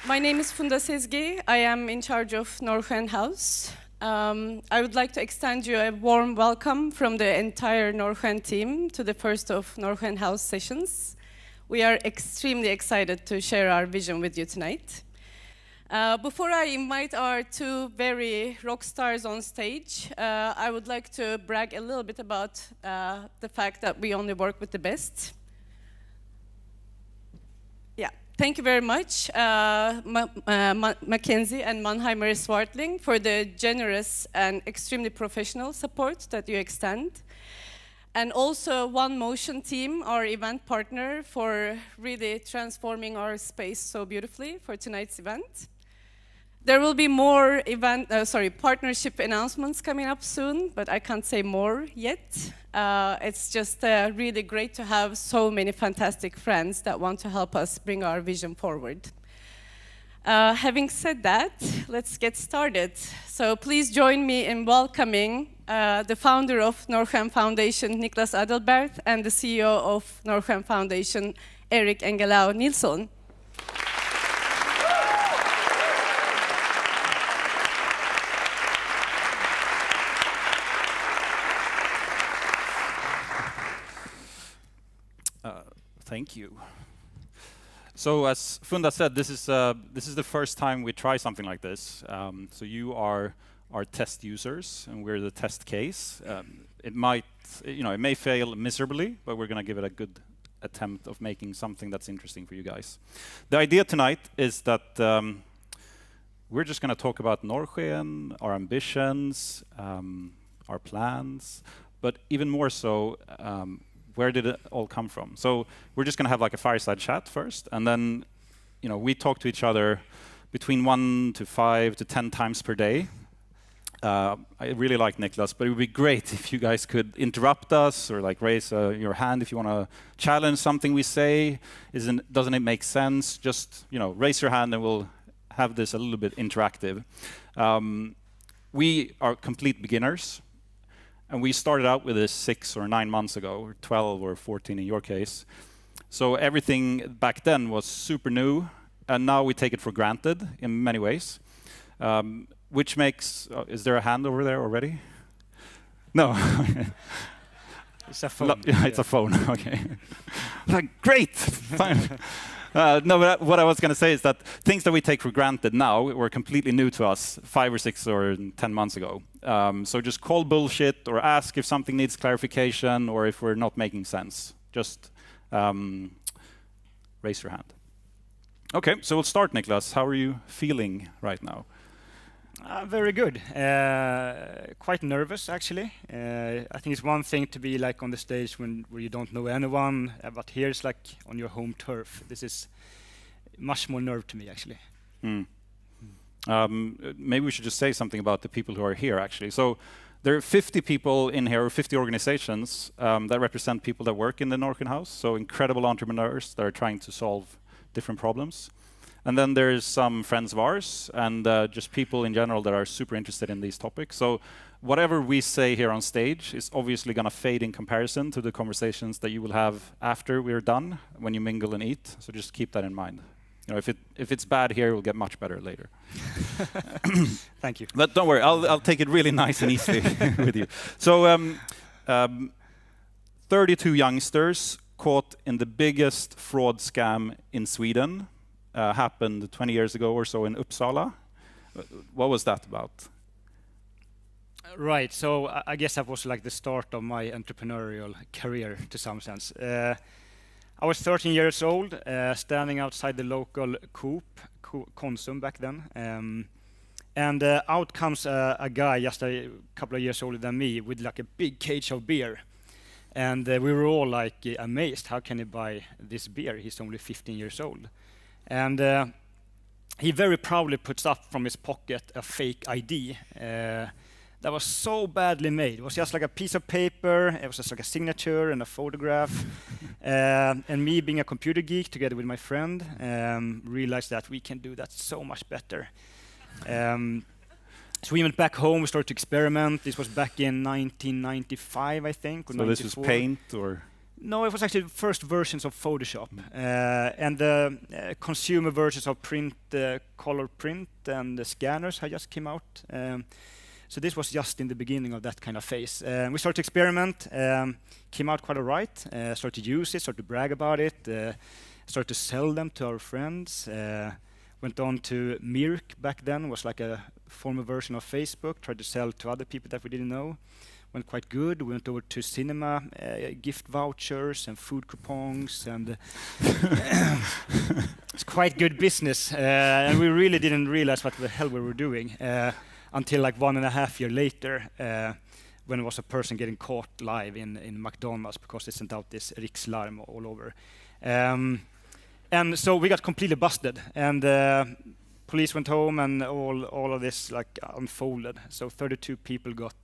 My name is Funda Sezgi. I am in charge of Norrsken House. I would like to extend you a warm welcome from the entire Norrsken team to the first of Norrsken House Sessions. We are extremely excited to share our vision with you tonight. Before I invite our two very rock stars on stage, I would like to brag a little bit about the fact that we only work with the best. Yeah, thank you very much, Mackenzie and Mannheimer Swartling, for the generous and extremely professional support that you extend. And also One Motion team, our event partner, for really transforming our space so beautifully for tonight's event. There will be more partnership announcements coming up soon, but I can't say more yet. It's just really great to have so many fantastic friends that want to help us bring our vision forward. Having said that, let's get started. So please join me in welcoming the founder of Norrsken Foundation, Niklas Adalberth, and the CEO of Norrsken Foundation, Erik Engellau-Nilsson. Thank you. So, as Funda said, this is the first time we try something like this. So you are our test users, and we're the test case. It may fail miserably, but we're going to give it a good attempt of making something that's interesting for you guys. The idea tonight is that we're just going to talk about Norrsken, our ambitions, our plans, but even more so, where did it all come from? So we're just going to have like a fireside chat first, and then we talk to each other between 1 to 5 to 10 times per day. I really like Niklas, but it would be great if you guys could interrupt us or like raise your hand if you want to challenge something we say. Doesn't it make sense? Just raise your hand and we'll have this a little bit interactive. We are complete beginners. And we started out with this 6 or 9 months ago, or 12 or 14 in your case. So everything back then was super new, and now we take it for granted in many ways, which makes... is there a hand over there already? No. It's a phone. It's a phone, okay. Great, fine. No, but what I was going to say is that things that we take for granted now were completely new to us 5 or 6 or 10 months ago. So just call bullshit or ask if something needs clarification or if we're not making sense. Just raise your hand. Okay, so we'll start, Niklas. How are you feeling right now? Very good. Quite nervous, actually. I think it's one thing to be like on the stage where you don't know anyone, but here it's like on your home turf. This is much more nerve to me, actually. Maybe we should just say something about the people who are here, actually. So there are 50 people in here, or 50 organizations that represent people that work in the Norrsken House. So incredible entrepreneurs that are trying to solve different problems. And then there's some friends of ours and just people in general that are super interested in these topics. So whatever we say here on stage is obviously going to fade in comparison to the conversations that you will have after we're done, when you mingle and eat. So just keep that in mind. If it's bad here, it will get much better later. Thank you. But don't worry, I'll take it really nice and easy with you. So 32 youngsters caught in the biggest fraud scam in Sweden. Happened 20 years ago or so in Uppsala. What was that about? Right, so I guess that was like the start of my entrepreneurial career to some sense. I was 13 years old, standing outside the local Coop, Konsum back then. And out comes a guy just a couple of years older than me with like a big cage of beer. And we were all like amazed, how can he buy this beer? He's only 15 years old. And he very proudly puts up from his pocket a fake ID that was so badly made. It was just like a piece of paper, it was just like a signature and a photograph. And me being a computer geek together with my friend realized that we can do that so much better. So we went back home, we started to experiment. This was back in 1995, I think, or so 94. this was paint or? No, it was actually the first versions of Photoshop, and the consumer versions of print, color print, and the scanners had just came out. So this was just in the beginning of that kind of phase. We started to experiment, came out quite all right, started to use it, started to brag about it, started to sell them to our friends. Went on to Mirk back then, was like a former version of Facebook, tried to sell to other people that we didn't know. Went quite good. We went over to cinema, gift vouchers and food coupons, and it's quite good business. And we really didn't realize what the hell we were doing until like 1.5 years later, when it was a person getting caught live in McDonald's because they sent out this rikslarm all over. And so we got completely busted, and police went home, and all of this like unfolded. So 32 people got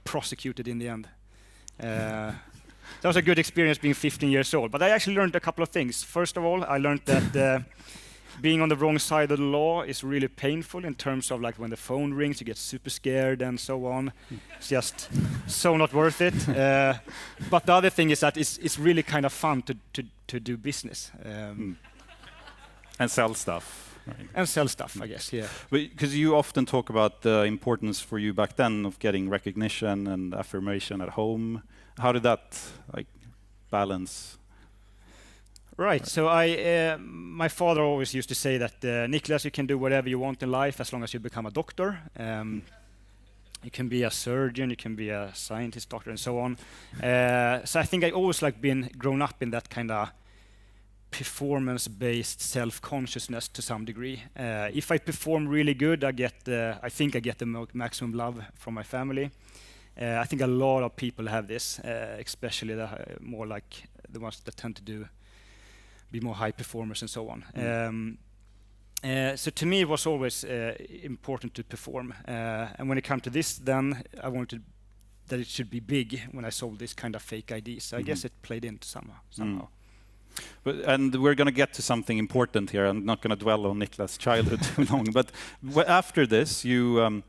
prosecuted in the end. That was a good experience being 15 years old. But I actually learned a couple of things. First of all, I learned that being on the wrong side of the law is really painful in terms of like when the phone rings, you get super scared and so on. It's just so not worth it. But the other thing is that it's really kind of fun to do business. And sell stuff. Right. And sell stuff, I guess, yeah. Because you often talk about the importance for you back then of getting recognition and affirmation at home. How did that like balance? Right. So my father always used to say that, Niklas, you can do whatever you want in life as long as you become a doctor. You can be a surgeon, you can be a scientist, doctor, and so on. So I think I always like been grown up in that kind of performance-based self-consciousness to some degree. If I perform really good, I think I get the maximum love from my family. I think a lot of people have this, especially the more like the ones that tend to be more high performers and so on. So to me, it was always important to perform. And when it came to this, then I wanted that it should be big when I sold this kind of fake IDs. So I guess it played into somehow. And we're going to get to something important here. I'm not going to dwell on Niklas' childhood too long. But after this, you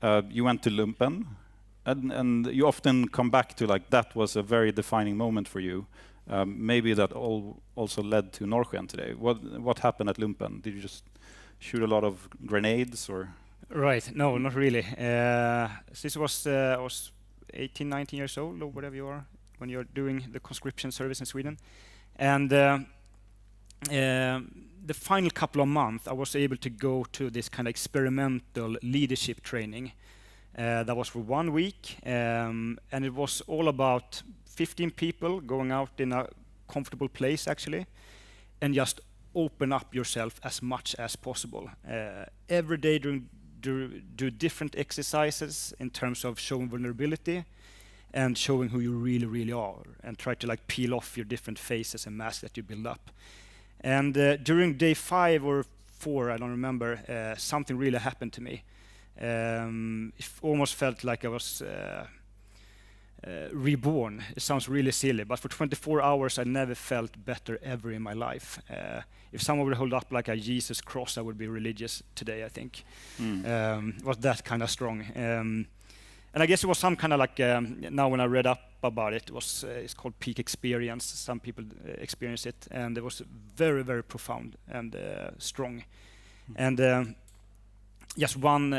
went to Lumpen, and you often come back to like that was a very defining moment for you. Maybe that also led to Norrsken today. What happened at Lumpen? Did you just shoot a lot of grenades, or? Right. No, not really. This was I was 18, 19 years old, or whatever you are, when you're doing the conscription service in Sweden. And the final couple of months, I was able to go to this kind of experimental leadership training. That was for 1 week, and it was all about 15 people going out in a comfortable place, actually, and just open up yourself as much as possible. Every day do different exercises in terms of showing vulnerability and showing who you really, really are, and try to like peel off your different faces and masks that you build up. And during day 5 or 4, I don't remember, something really happened to me. It almost felt like I was reborn. It sounds really silly, but for 24 hours I never felt better ever in my life. If someone would hold up like a Jesus cross, I would be religious today, I think. It was that kind of strong. And I guess it was some kind of like, now when I read up about it, it's called peak experience. Some people experience it, and it was very, very profound and strong. And just one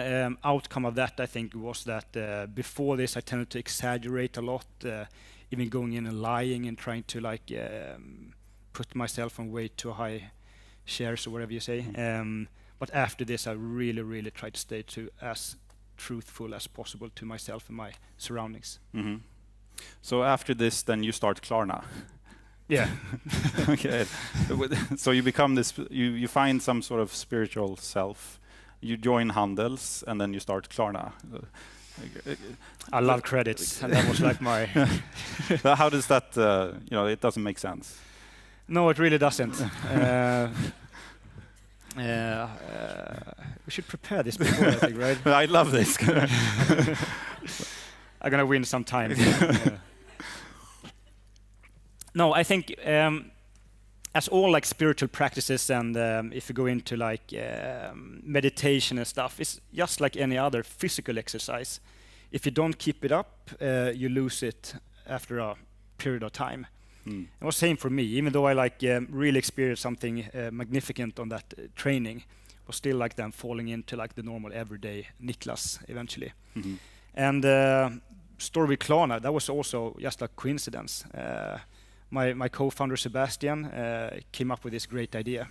outcome of that, I think, was that before this, I tended to exaggerate a lot, even going in and lying and trying to like put myself on way too high shares or whatever you say. But after this, I really, really tried to stay as truthful as possible to myself and my surroundings. So after this, then you start Klarna. Yeah. Okay. So you become this. You find some sort of spiritual self. You join Handels, and then you start Klarna. I love credits, and that was like my. How does that? It doesn't make sense. No, it really doesn't. We should prepare this before, I think, right? I love this. I'm gonna win some time. No, I think as all like spiritual practices, and if you go into like meditation and stuff, it's just like any other physical exercise. If you don't keep it up, you lose it after a period of time. It was same for me, even though I really experienced something magnificent on that training. Was still like them falling into like the normal everyday Niklas eventually. And story with Klarna, that was also just a coincidence. My co-founder Sebastian came up with this great idea,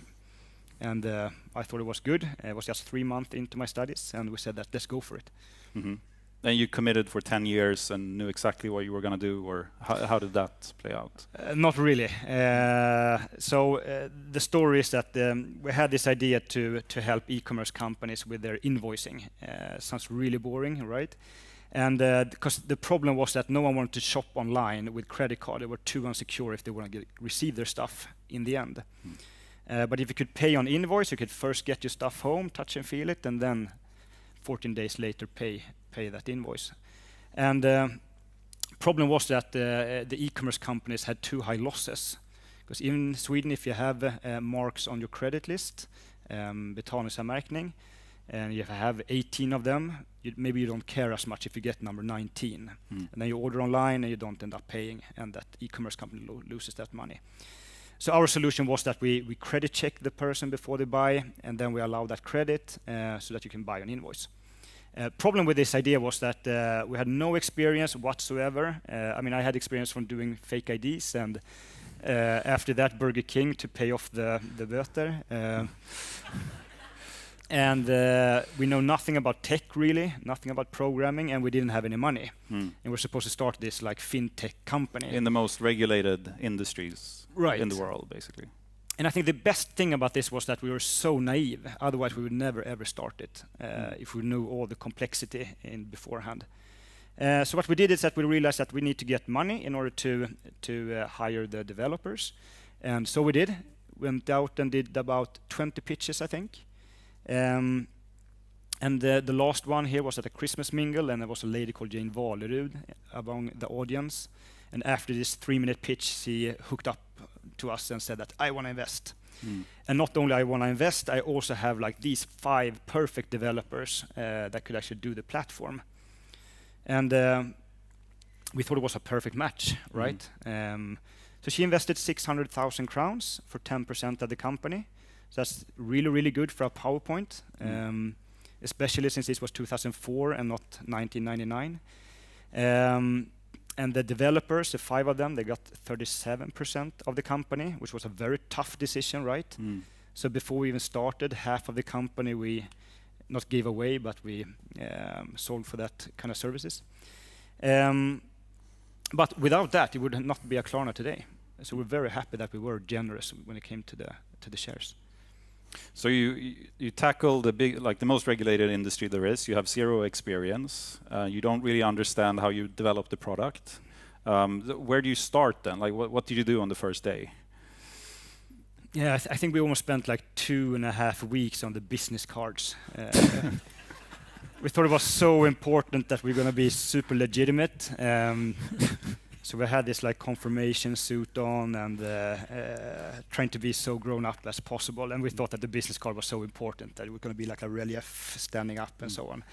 and I thought it was good. It was just 3 months into my studies, and we said that let's go for it. And you committed for 10 years and knew exactly what you were going to do, or how did that play out? Not really. So the story is that we had this idea to help e-commerce companies with their invoicing. Sounds really boring, right? And because the problem was that no one wanted to shop online with credit card. They were too insecure if they were going to receive their stuff in the end. But if you could pay on invoice, you could first get your stuff home, touch and feel it, and then 14 days later pay that invoice. And problem was that the e-commerce companies had too high losses. Because in Sweden, if you have marks on your credit list, betalningsanmärkning, and you have 18 of them, maybe you don't care as much if you get number 19. And then you order online and you don't end up paying, and that e-commerce company loses that money. So our solution was that we credit check the person before they buy, and then we allow that credit so that you can buy an invoice. Problem with this idea was that we had no experience whatsoever. I mean, I had experience from doing fake IDs, and after that, Burger King to pay off the böter. And we know nothing about tech, really, nothing about programming, and we didn't have any money. And we're supposed to start this like fintech company. In the most regulated industries in the world, basically. And I think the best thing about this was that we were so naive. Otherwise, we would never, ever start it if we knew all the complexity in beforehand. So what we did is that we realized that we need to get money in order to hire the developers. And so we did. Went out and did about 20 pitches, I think. And the last one here was at a Christmas mingle, and there was a lady called Jane Valerud among the audience. And after this 3-minute pitch, she hooked up to us and said that I want to invest. And not only I want to invest, I also have like these 5 perfect developers that could actually do the platform. And we thought it was a perfect match, right? So she invested 600,000 crowns for 10% of the company. So that's really, really good for a PowerPoint, especially since this was 2004 and not 1999. And the developers, the 5 of them, they got 37% of the company, which was a very tough decision, right? So before we even started, half of the company we not gave away, but we sold for that kind of services. But without that, it would not be a Klarna today. So we're very happy that we were generous when it came to the shares. So you tackle the most regulated industry there is. You have 0 experience. You don't really understand how you develop the product. Where do you start then? Like, what did you do on the first day? Yeah, I think we almost spent like 2.5 weeks on the business cards. We thought it was so important that we're going to be super legitimate. So we had this like confirmation suit on and trying to be so grown up as possible. And we thought that the business card was so important that it was going to be like a relief standing up and so on.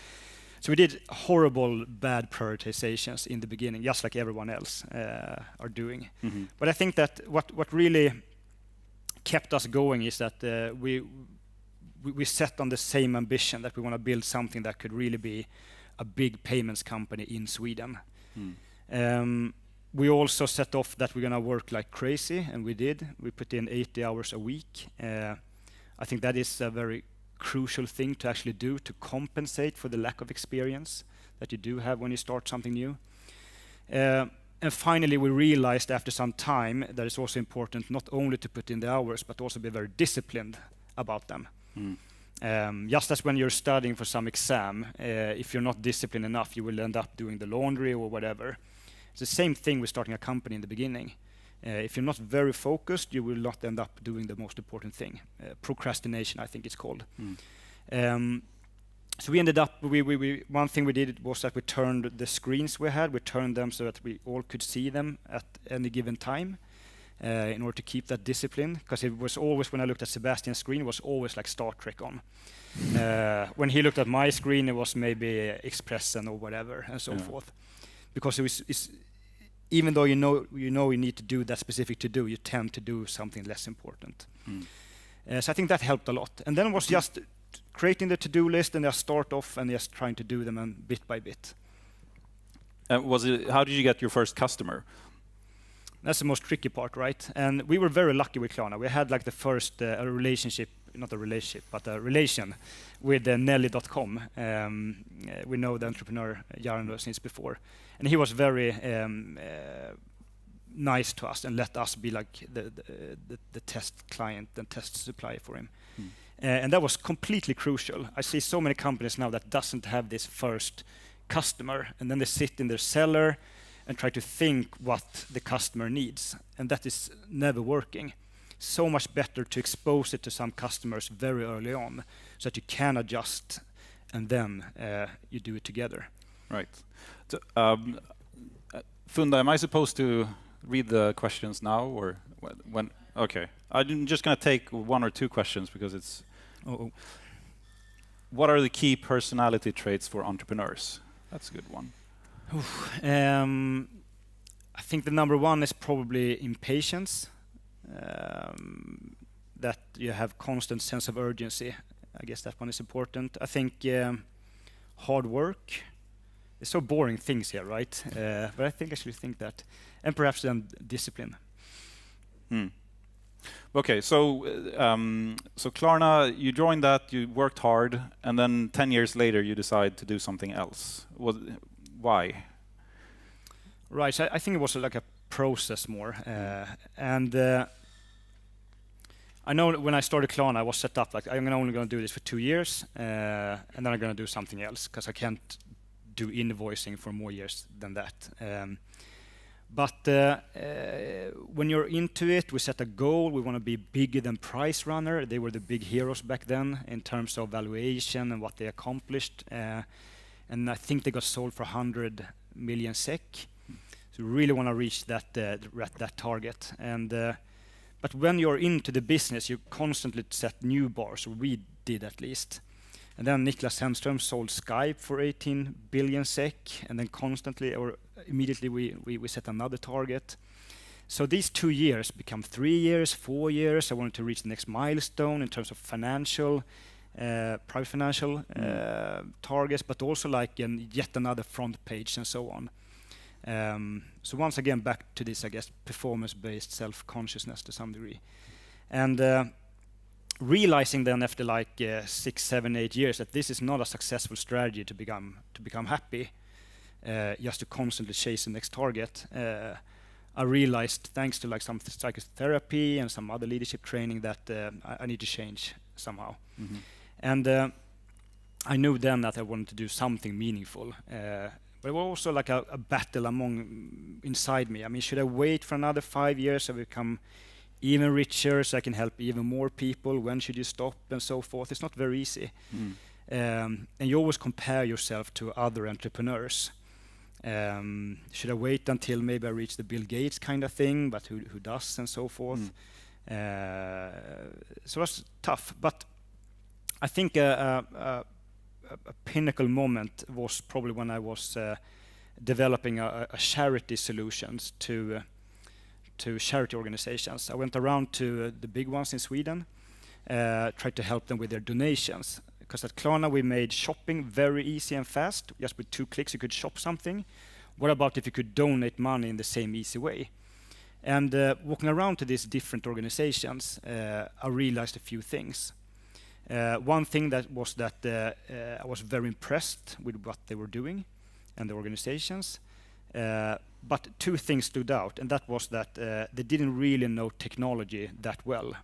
So we did horrible, bad prioritizations in the beginning, just like everyone else are doing. But I think that what really kept us going is that we set on the same ambition that we want to build something that could really be a big payments company in Sweden. We also set off that we're going to work like crazy, and we did. We put in 80 hours a week. I think that is a very crucial thing to actually do to compensate for the lack of experience that you do have when you start something new. And finally, we realized after some time that it's also important not only to put in the hours, but also be very disciplined about them. Just as when you're studying for some exam, if you're not disciplined enough, you will end up doing the laundry or whatever. It's the same thing with starting a company in the beginning. If you're not very focused, you will not end up doing the most important thing. Procrastination, I think it's called. So we ended up, one thing we did was that we turned the screens we turned them so that we all could see them at any given time in order to keep that discipline. Because it was always, when I looked at Sebastian's screen, it was always like Star Trek on. When he looked at my screen, it was maybe Expressen or whatever and so forth. Because even though you need to do that specific to-do, you tend to do something less important. So I think that helped a lot. And then it was just creating the to-do list and just start off and just trying to do them and bit by bit. How did you get your first customer? That's the most tricky part, right? And we were very lucky with Klarna. We had like the first not a relationship, but a relation with Nelly.com. We know the entrepreneur Jarno since before. And he was very nice to us and let us be like the test client and test supplier for him. And that was completely crucial. I see so many companies now that doesn't have this first customer, and then they sit in their cellar and try to think what the customer needs, and that is never working. So much better to expose it to some customers very early on so that you can adjust, and then you do it together. Right. So, Funda, am I supposed to read the questions now or when? Okay. I'm just going to take one or two questions because it's... What are the key personality traits for entrepreneurs? That's a good one. I think the number one is probably impatience. That you have constant sense of urgency. I guess that one is important. I think hard work. It's so boring things here, right? But I actually think that. And perhaps then discipline. Okay, so Klarna, you joined that, you worked hard, and then 10 years later you decide to do something else. Why? Right, so I think it was like a process more. And I know when I started Klarna, I was set up like I'm only going to do this for 2 years, and then I'm going to do something else because I can't do invoicing for more years than that. But when you're into it, we set a goal. We want to be bigger than Price Runner. They were the big heroes back then in terms of valuation and what they accomplished. And I think they got sold for 100 million SEK. So we really want to reach that target. And but when you're into the business, you constantly set new bars, or we did at least. And then Niklas Hemström sold Skype for 18 billion SEK, and then constantly or immediately we set another target. So these 2 years become 3 years, 4 years. I wanted to reach the next milestone in terms of financial, private financial targets, but also like yet another front page and so on. So once again, back to this, I guess, performance-based self-consciousness to some degree. And realizing then after like 6, 7, 8 years that this is not a successful strategy to become happy, just to constantly chase the next target. I realized, thanks to like some psychotherapy and some other leadership training, that I need to change somehow. And I knew then that I wanted to do something meaningful. But it was also like a battle inside me. I mean, should I wait for another 5 years to become even richer so I can help even more people? When should you stop and so forth? It's not very easy. And you always compare yourself to other entrepreneurs. Should I wait until maybe I reach the Bill Gates kind of thing, but who does and so forth? So that's tough. But I think a pinnacle moment was probably when I was developing a charity solutions to charity organizations. I went around to the big ones in Sweden, tried to help them with their donations. Because at Klarna we made shopping very easy and fast. Just with 2 clicks you could shop something. What about if you could donate money in the same easy way? And walking around to these different organizations, I realized a few things. One thing that I was very impressed with what they were doing and the organizations. But 2 things stood out, and that was that they didn't really know technology that well.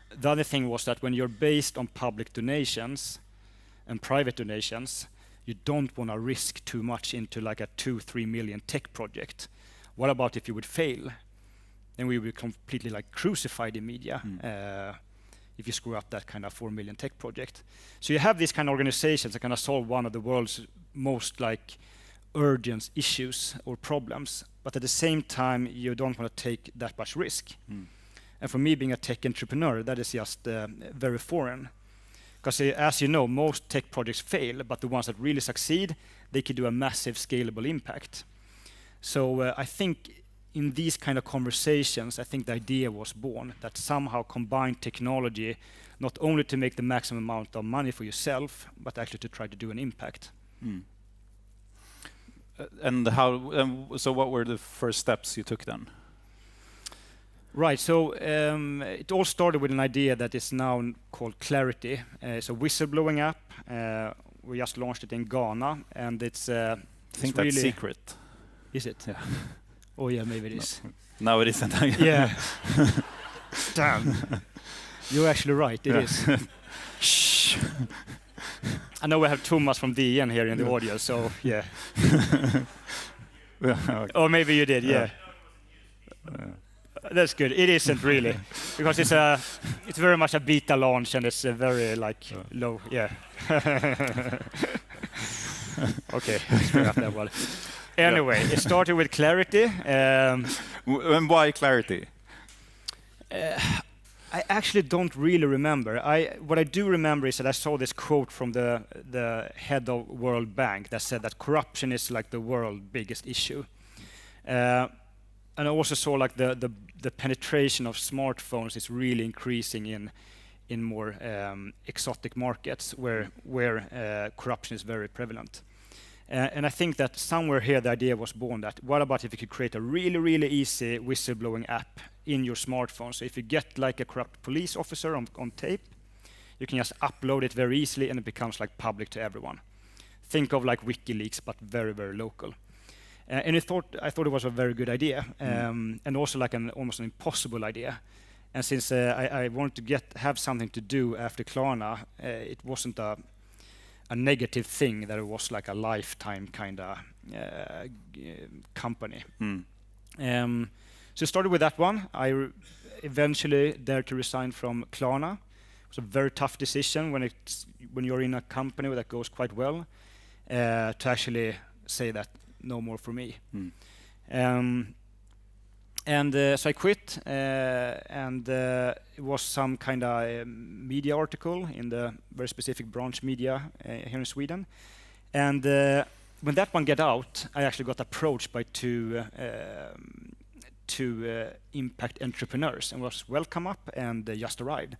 The other thing was that when you're based on public donations and private donations, you don't want to risk too much into like a 2-3 million tech project. What about if you would fail? Then we would be completely like crucified in media if you screw up that kind of 4 million tech project. So you have these kind of organizations that kind of solve one of the world's most like urgent issues or problems, but at the same time you don't want to take that much risk. And for me, being a tech entrepreneur, that is just very foreign. Because as you know, most tech projects fail, but the ones that really succeed, they can do a massive scalable impact. So I think in these kind of conversations, I think the idea was born that somehow combine technology, not only to make the maximum amount of money for yourself, but actually to try to do an impact. And how? So, what were the first steps you took then? Right. So it all started with an idea that is now called Clarity. It's a whistleblowing app. We just launched it in Ghana, and it's. I think that's really secret. Is it? Yeah. Oh yeah, maybe it is. No, it isn't. Yeah. Damn. You're actually right. It is. Shh. I know we have Thomas from DN here in the audience, so yeah. Okay. Or maybe you did, yeah. That's good. It isn't really, because it's very much a beta launch and it's very low. Yeah. Okay. Screw up that one. Anyway, it started with Clarity. And why Clarity? I actually don't really remember. What I do remember is that I saw this quote from the head of World Bank that said that corruption is like the world's biggest issue. And I also saw like the penetration of smartphones is really increasing in more exotic markets where corruption is very prevalent. And I think that somewhere here the idea was born that what about if you could create a really, really easy whistleblowing app in your smartphone? So if you get like a corrupt police officer on tape, you can just upload it very easily and it becomes like public to everyone. Think of like WikiLeaks, but very, very local. And I thought it was a very good idea, and also like almost an impossible idea. And since I wanted to have something to do after Klarna, it wasn't a negative thing that it was like a lifetime kind of company. So I started with that one. I eventually dared to resign from Klarna. It was a very tough decision when you're in a company that goes quite well, to actually say that no more for me. So I quit, and it was some kind of media article in the very specific branch media here in Sweden. And when that one got out, I actually got approached by two impact entrepreneurs and was welcome up and just arrived.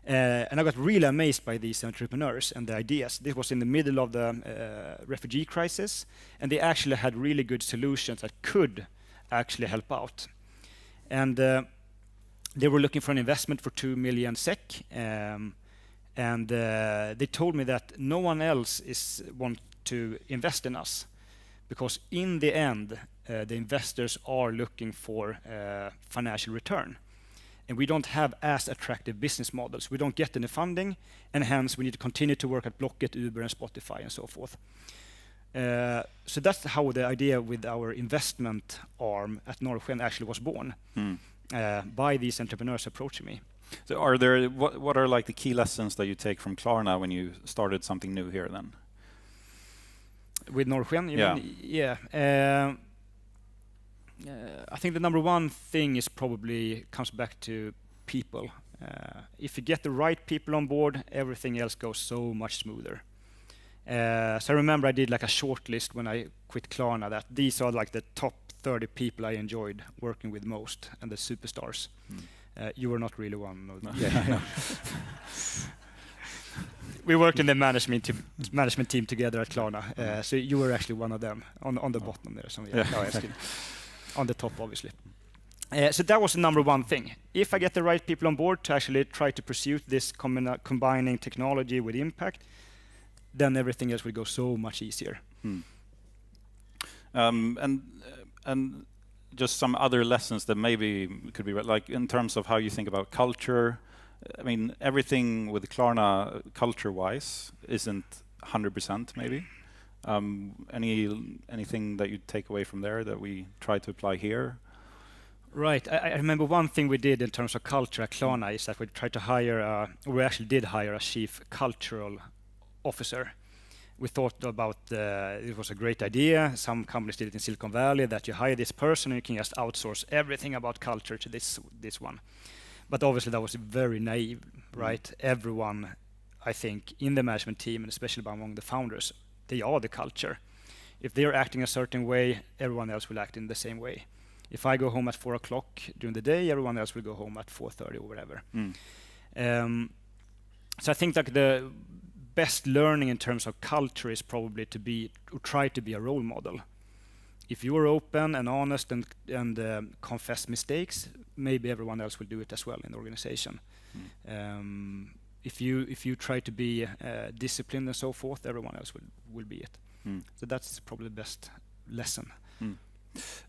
And I got really amazed by these entrepreneurs and the ideas. This was in the middle of the refugee crisis, and they actually had really good solutions that could actually help out. And they were looking for an investment for 2 million SEK, and they told me that no one else want to invest in us, because in the end, the investors are looking for financial return. And we don't have as attractive business models. We don't get any funding, and hence we need to continue to work at Blocket, Uber, and Spotify, and so forth. So that's how the idea with our investment arm at Norrsken actually was born, by these entrepreneurs approaching me. So what are like the key lessons that you take from Klarna when you started something new here then? With Norrsken, you mean? Yeah. I think the number one thing is probably comes back to people. If you get the right people on board, everything else goes so much smoother. So I remember I did like a short list when I quit Klarna that these are like the top 30 people I enjoyed working with most and the superstars. You were not really one of them. Yeah. We worked in the management team together at Klarna, so you were actually one of them on the bottom there. So on the top, obviously. So that was the number one thing. If I get the right people on board to actually try to pursue this combining technology with impact, then everything else will go so much easier. And just some other lessons that maybe could be like in terms of how you think about culture. I mean, everything with Klarna culture-wise isn't 100% maybe. Anything that you take away from there that we try to apply here? Right. I remember one thing we did in terms of culture at Klarna is that we tried to we actually did hire a chief cultural officer. We thought about it was a great idea. Some companies did it in Silicon Valley, that you hire this person and you can just outsource everything about culture to this one. But obviously that was very naive, right? Everyone, I think, in the management team, and especially among the founders, they are the culture. If they're acting a certain way, everyone else will act in the same way. If I go home at 4 o'clock during the day, everyone else will go home at 4:30 or whatever. So I think like the best learning in terms of culture is probably to try to be a role model. If you are open and honest and confess mistakes, maybe everyone else will do it as well in the organization. If you try to be disciplined and so forth, everyone else will be it. So that's probably the best lesson.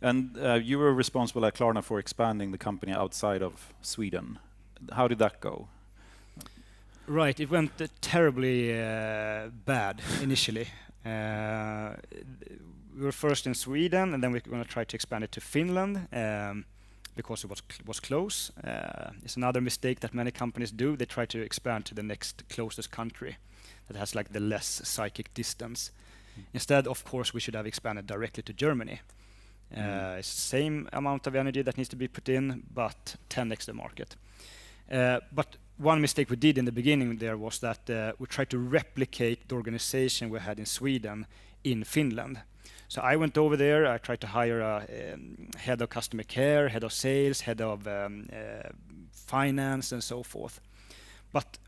And you were responsible at Klarna for expanding the company outside of Sweden. How did that go? Right, it went terribly bad initially. We were first in Sweden, and then we were going to try to expand it to Finland because it was close. It's another mistake that many companies do. They try to expand to the next closest country that has like the less psychic distance. Instead, of course, we should have expanded directly to Germany. It's the same amount of energy that needs to be put in, but 10x the market. But one mistake we did in the beginning there was that we tried to replicate the organization we had in Sweden in Finland. So I went over there, I tried to hire a head of customer care, head of sales, head of finance and so forth. But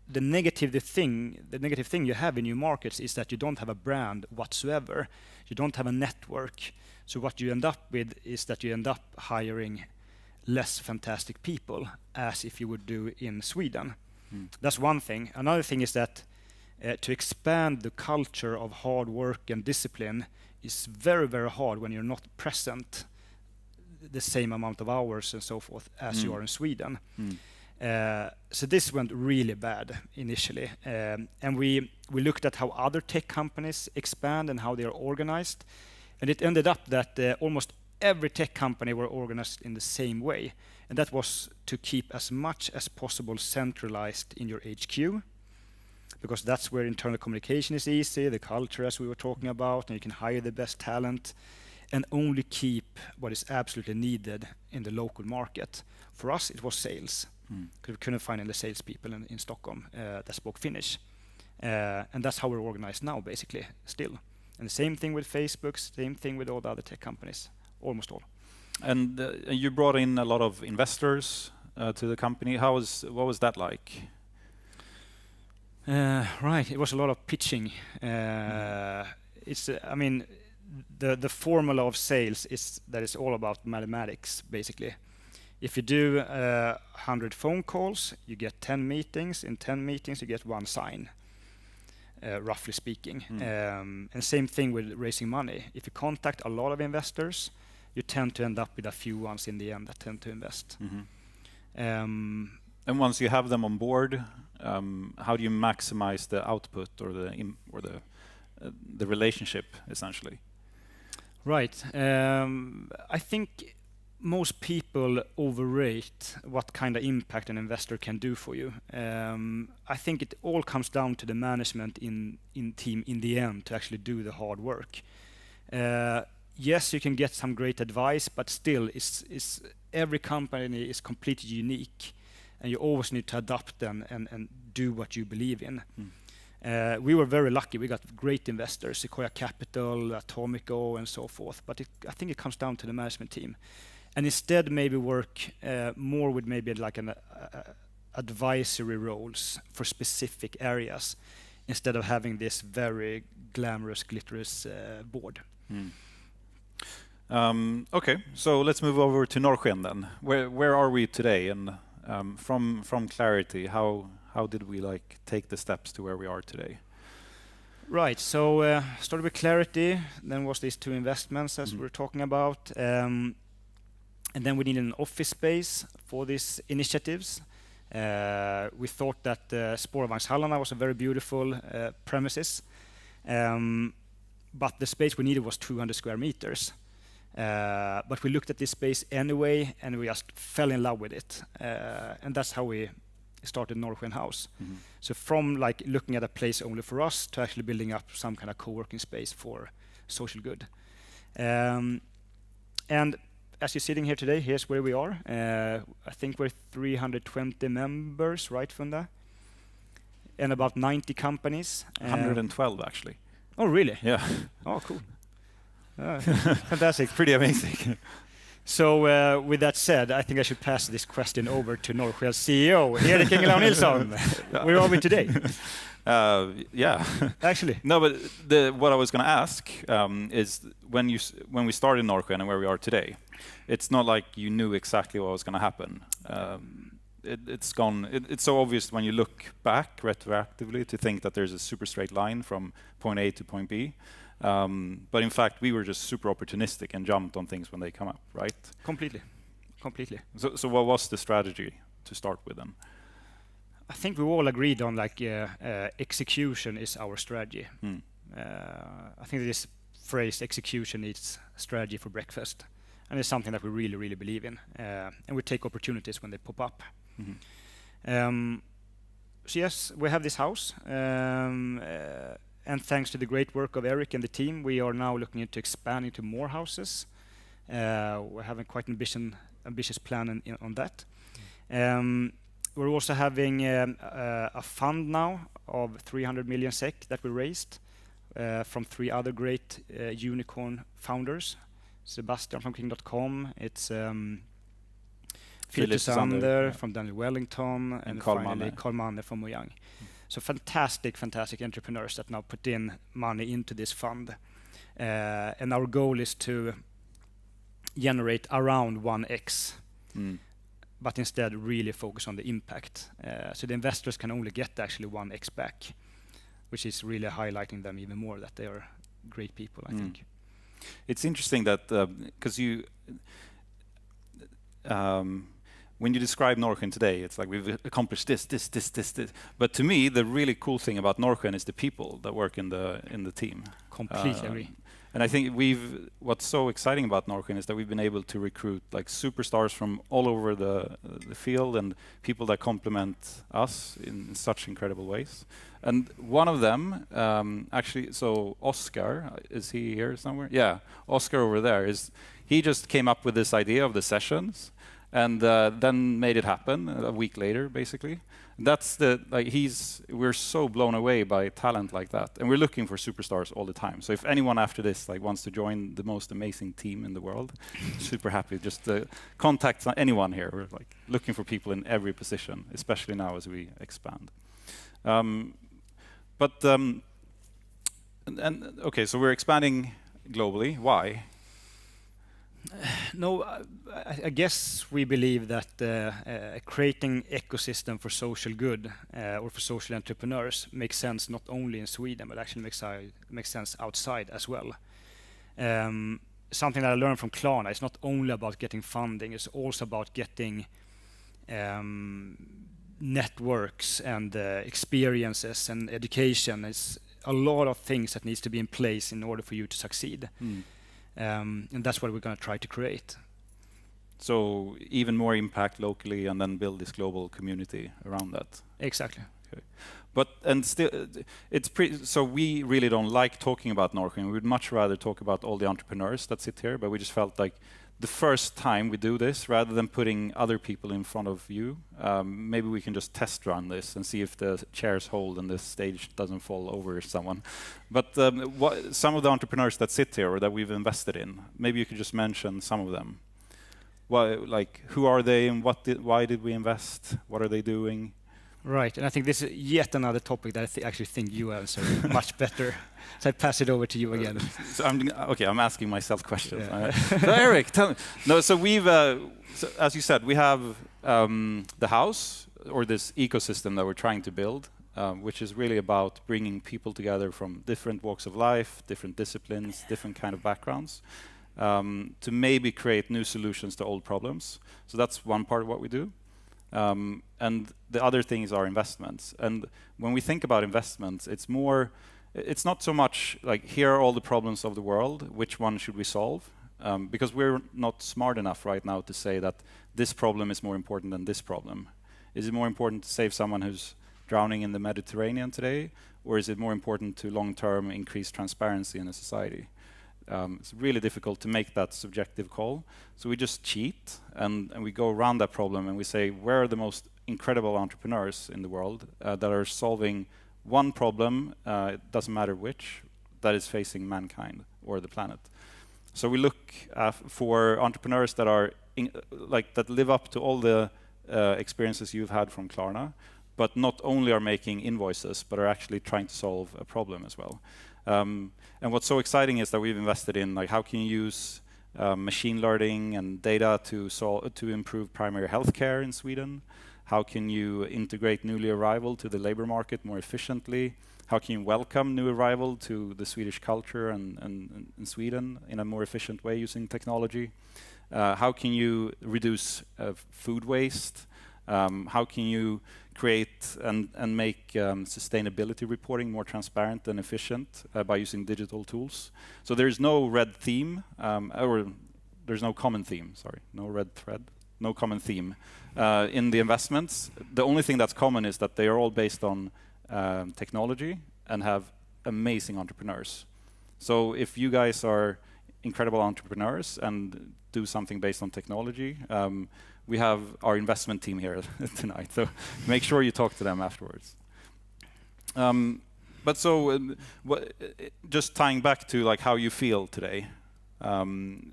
the negative thing you have in new markets is that you don't have a brand whatsoever. You don't have a network. So what you end up with is that you end up hiring less fantastic people as if you would do in Sweden. That's one thing. Another thing is that to expand the culture of hard work and discipline is very, very hard when you're not present the same amount of hours and so forth as you are in Sweden. So this went really bad initially. And we looked at how other tech companies expand and how they are organized. And it ended up that almost every tech company were organized in the same way. And that was to keep as much as possible centralized in your HQ, because that's where internal communication is easy, the culture as we were talking about, and you can hire the best talent and only keep what is absolutely needed in the local market. For us, it was sales, because we couldn't find any salespeople in Stockholm that spoke Finnish. And that's how we're organized now, basically, still. And the same thing with Facebook, same thing with all the other tech companies, almost all. And you brought in a lot of investors to the company. What was that like? Right, it was a lot of pitching. I mean, the formula of sales is that it's all about mathematics, basically. If you do 100 phone calls, you get 10 meetings. In 10 meetings, you get 1 sign, roughly speaking. And same thing with raising money. If you contact a lot of investors, you tend to end up with a few ones in the end that tend to invest. And once you have them on board, how do you maximize the output or the relationship, essentially? Right. I think most people overrate what kind of impact an investor can do for you. I think it all comes down to the management in team in the end to actually do the hard work. Yes, you can get some great advice, but still, every company is completely unique, and you always need to adapt and do what you believe in. We were very lucky. We got great investors, Sequoia Capital, Atomico, and so forth. But I think it comes down to the management team. And instead maybe work more with maybe like an advisory roles for specific areas instead of having this very glamorous, glitterous board. Okay, so let's move over to Norrsken then. Where are we today? And from clarity, how did we like take the steps to where we are today? Right. So started with clarity. Then was these 2 investments as we were talking about, and then we needed an office space for these initiatives. We thought that Spårvagnshallarna was a very beautiful premises, but the space we needed was 200 square meters. But we looked at this space anyway, and we just fell in love with it, and that's how we started Norrsken House. So from like looking at a place only for us to actually building up some kind of co-working space for social good. And as you're sitting here today, here's where we are. I think we're 320 members, right, Funda? And about 90 companies. 112 actually. Oh, really? Yeah. Oh, cool. Fantastic. Pretty amazing. So with that said, I think I should pass this question over to Norrsken's CEO, Erik Engellau-Nilsson. Where are we today? Yeah. Actually. No, but what I was going to ask is when we started Norrsken and where we are today, it's not like you knew exactly what was going to happen. It's so obvious when you look back retroactively to think that there's a super straight line from point A to point B. But in fact, we were just super opportunistic and jumped on things when they come up, right? Completely. So what was the strategy to start with then? I think we all agreed on execution is our strategy. I think this phrase execution eats strategy for breakfast, and it's something that we really, really believe in, and we take opportunities when they pop up. So yes, we have this house, and thanks to the great work of Erik and the team, we are now looking into expanding to more houses. We're having quite an ambitious plan on that. We're also having a fund now of 300 million SEK that we raised from 3 other great unicorn founders. Sebastian from King.com, it's Philip Sander from Daniel Wellington, and finally Carl Manne from Mojang. So fantastic entrepreneurs that now put in money into this fund. And our goal is to generate around 1x, but instead really focus on the impact. So the investors can only get actually 1x back, which is really highlighting them even more that they are great people, I think. It's interesting that, because when you describe Norrsken today, it's like we've accomplished this. But to me, the really cool thing about Norrsken is the people that work in the team. Completely agree. And I think what's so exciting about Norrsken is that we've been able to recruit like superstars from all over the field and people that complement us in such incredible ways. And one of them, actually, so Oscar, is he here somewhere? Yeah, Oscar over there, he just came up with this idea of the sessions and then made it happen a week later, basically. That's we're so blown away by talent like that, and we're looking for superstars all the time. So if anyone after this wants to join the most amazing team in the world, super happy. Just contact anyone here. We're looking for people in every position, especially now as we expand. Okay, so we're expanding globally. Why? No, I guess we believe that creating ecosystem for social good or for social entrepreneurs makes sense not only in Sweden, but actually makes sense outside as well. Something that I learned from Klarna is not only about getting funding, it's also about getting networks and experiences and education. It's a lot of things that needs to be in place in order for you to succeed. And that's what we're going to try to create. So even more impact locally, and then build this global community around that. Exactly. Okay. So we really don't like talking about Norrsken. We would much rather talk about all the entrepreneurs that sit here. But we just felt like the first time we do this, rather than putting other people in front of you, maybe we can just test run this and see if the chairs hold and the stage doesn't fall over someone. But some of the entrepreneurs that sit here or that we've invested in, maybe you could just mention some of them. Who are they and why did we invest? What are they doing? Right, and I think this is yet another topic that I actually think you answer much better. So I pass it over to you again. So I'm asking myself questions. Yeah. So Erik, tell me. No, so as you said, we have the house, or this ecosystem that we're trying to build, which is really about bringing people together from different walks of life, different disciplines, different kind of backgrounds, to maybe create new solutions to old problems. So that's one part of what we do. And the other thing is our investments. And when we think about investments, it's not so much like, here are all the problems of the world, which one should we solve? Because we're not smart enough right now to say that this problem is more important than this problem. Is it more important to save someone who's drowning in the Mediterranean today? Or is it more important to long-term increase transparency in a society? It's really difficult to make that subjective call. So we just cheat and we go around that problem and we say, where are the most incredible entrepreneurs in the world that are solving one problem, it doesn't matter which, that is facing mankind or the planet. So we look for entrepreneurs that are that live up to all the experiences you've had from Klarna, but not only are making invoices, but are actually trying to solve a problem as well. And what's so exciting is that we've invested in how can you use machine learning and data to improve primary healthcare in Sweden. How can you integrate newly arrival to the labor market more efficiently? How can you welcome new arrival to the Swedish culture and in Sweden in a more efficient way using technology? How can you reduce food waste? How can you create and make sustainability reporting more transparent and efficient by using digital tools? So there's no red theme, or there's no common theme, sorry, no red thread, no common theme in the investments. The only thing that's common is that they are all based on technology and have amazing entrepreneurs. So if you guys are incredible entrepreneurs and do something based on technology, we have our investment team here tonight, so make sure you talk to them afterwards. But so, just tying back to how you feel today,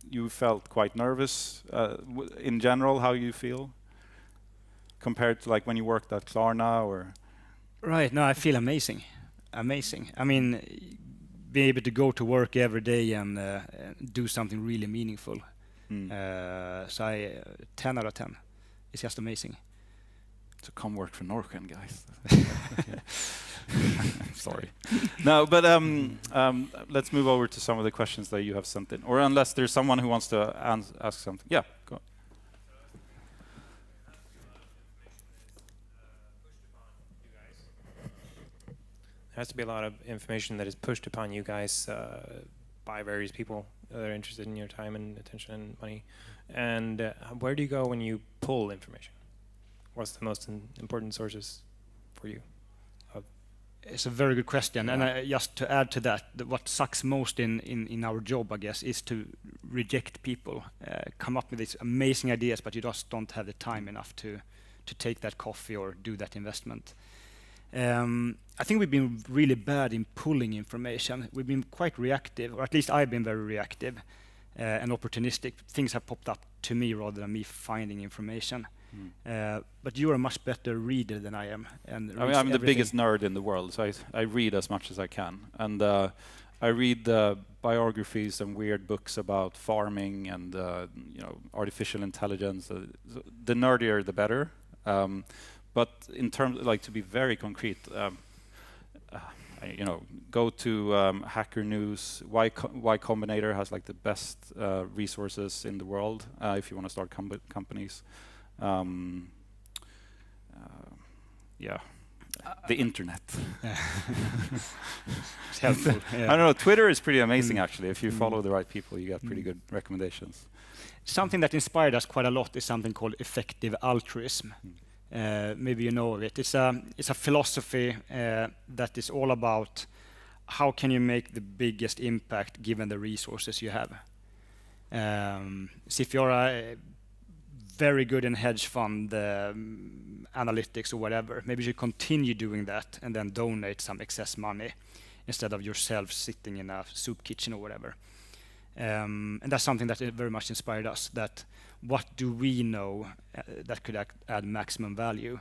you felt quite nervous. In general, how you feel compared to when you worked at Klarna or? Right. No, I feel amazing. I mean, being able to go to work every day and do something really meaningful. So 10 out of 10. It's just amazing. So come work for Norrsken, guys. Sorry. No, but let's move over to some of the questions that you have sent in. Or unless there's someone who wants to ask something. Yeah, go on. There has to be a lot of information that is pushed upon you guys by various people that are interested in your time and attention and money. And where do you go when you pull information? What's the most important sources for you? It's a very good question. Yeah. And just to add to that, what sucks most in our job, I guess, is to reject people, come up with these amazing ideas, but you just don't have the time enough to take that coffee or do that investment. I think we've been really bad in pulling information. We've been quite reactive, or at least I've been very reactive and opportunistic. Things have popped up to me rather than me finding information. But you are a much better reader than I am. And I mean, I'm the biggest nerd in the world, so I read as much as I can. And I read biographies and weird books about farming and artificial intelligence. The nerdier, the better. But in terms, to be very concrete, go to Hacker News. Y Combinator has the best resources in the world if you want to start companies. The internet. It's helpful. Yeah. I don't know. Twitter is pretty amazing, actually. If you follow the right people, you get pretty good recommendations. Something that inspired us quite a lot is something called effective altruism. Maybe you know of it. It's a philosophy that is all about how can you make the biggest impact given the resources you have. So if you're very good in hedge fund analytics or whatever, maybe you should continue doing that and then donate some excess money instead of yourself sitting in a soup kitchen or whatever. And that's something that very much inspired us, that what do we know that could add maximum value?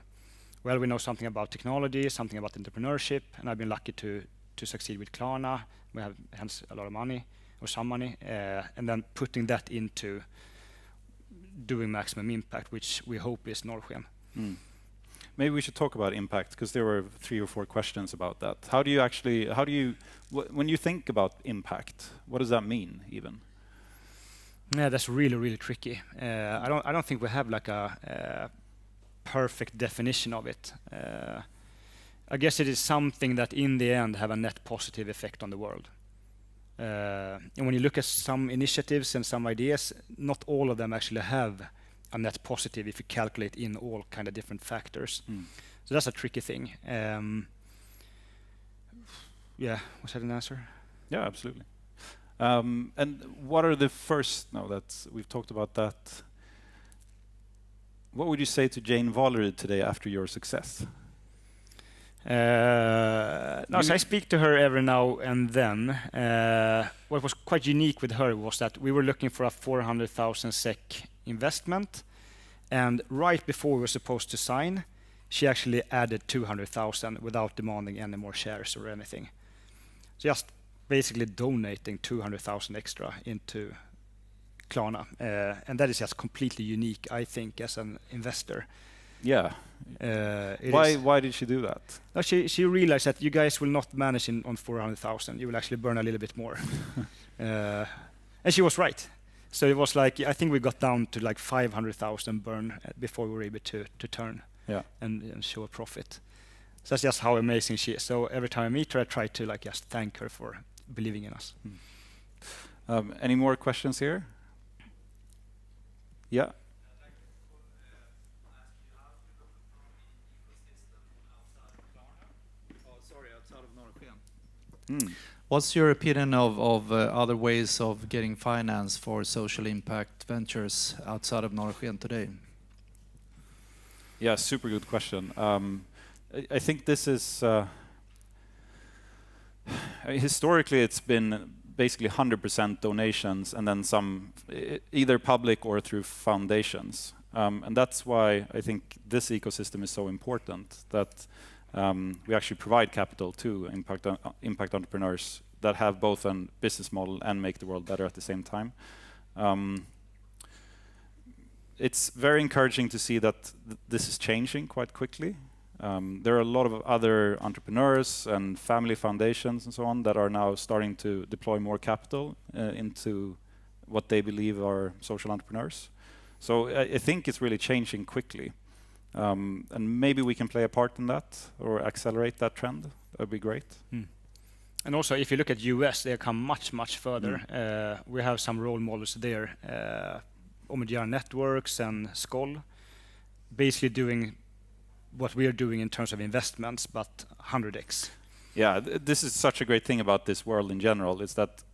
Well, we know something about technology, something about entrepreneurship, and I've been lucky to succeed with Klarna. We have hence a lot of money, or some money, and then putting that into doing maximum impact, which we hope is Norrsken. Maybe we should talk about impact, because there were 3 or 4 questions about that. When you think about impact, what does that mean even? Yeah, that's really, really tricky. I don't think we have a perfect definition of it. I guess it is something that in the end have a net positive effect on the world. And when you look at some initiatives and some ideas, not all of them actually have a net positive if you calculate in all kind of different factors. So that's a tricky thing. Was that an answer? Yeah, absolutely. And what are the first? We've talked about that. What would you say to Jane Valerud today after your success? No, so I speak to her every now and then. What was quite unique with her was that we were looking for a 400,000 SEK investment, and right before we were supposed to sign, she actually added 200,000 without demanding any more shares or anything. Just basically donating 200,000 extra into Klarna, and that is just completely unique, I think, as an investor. Yeah. Why did she do that? No, she realized that you guys will not manage on 400,000. You will actually burn a little bit more. And she was right. So it was like, I think we got down to like 500,000 burn before we were able to turn and show a profit. So that's just how amazing she is. So every time I meet her, I try to like just thank her for believing in us. Any more questions here? Yeah. What's your opinion of other ways of getting finance for social impact ventures outside of Norrsken today? Yeah, super good question. I think this is historically it's been basically 100% donations and then some either public or through foundations, and that's why I think this ecosystem is so important, that we actually provide capital to impact entrepreneurs that have both a business model and make the world better at the same time. It's very encouraging to see that this is changing quite quickly. There are a lot of other entrepreneurs and family foundations and so on that are now starting to deploy more capital into what they believe are social entrepreneurs. So I think it's really changing quickly. And maybe we can play a part in that or accelerate that trend. That would be great. And also, if you look at US, they have come much further. We have some role models there. Omidyar Networks and Skoll, basically doing what we are doing in terms of investments, but 100x. Yeah, this is such a great thing about this world in general, is that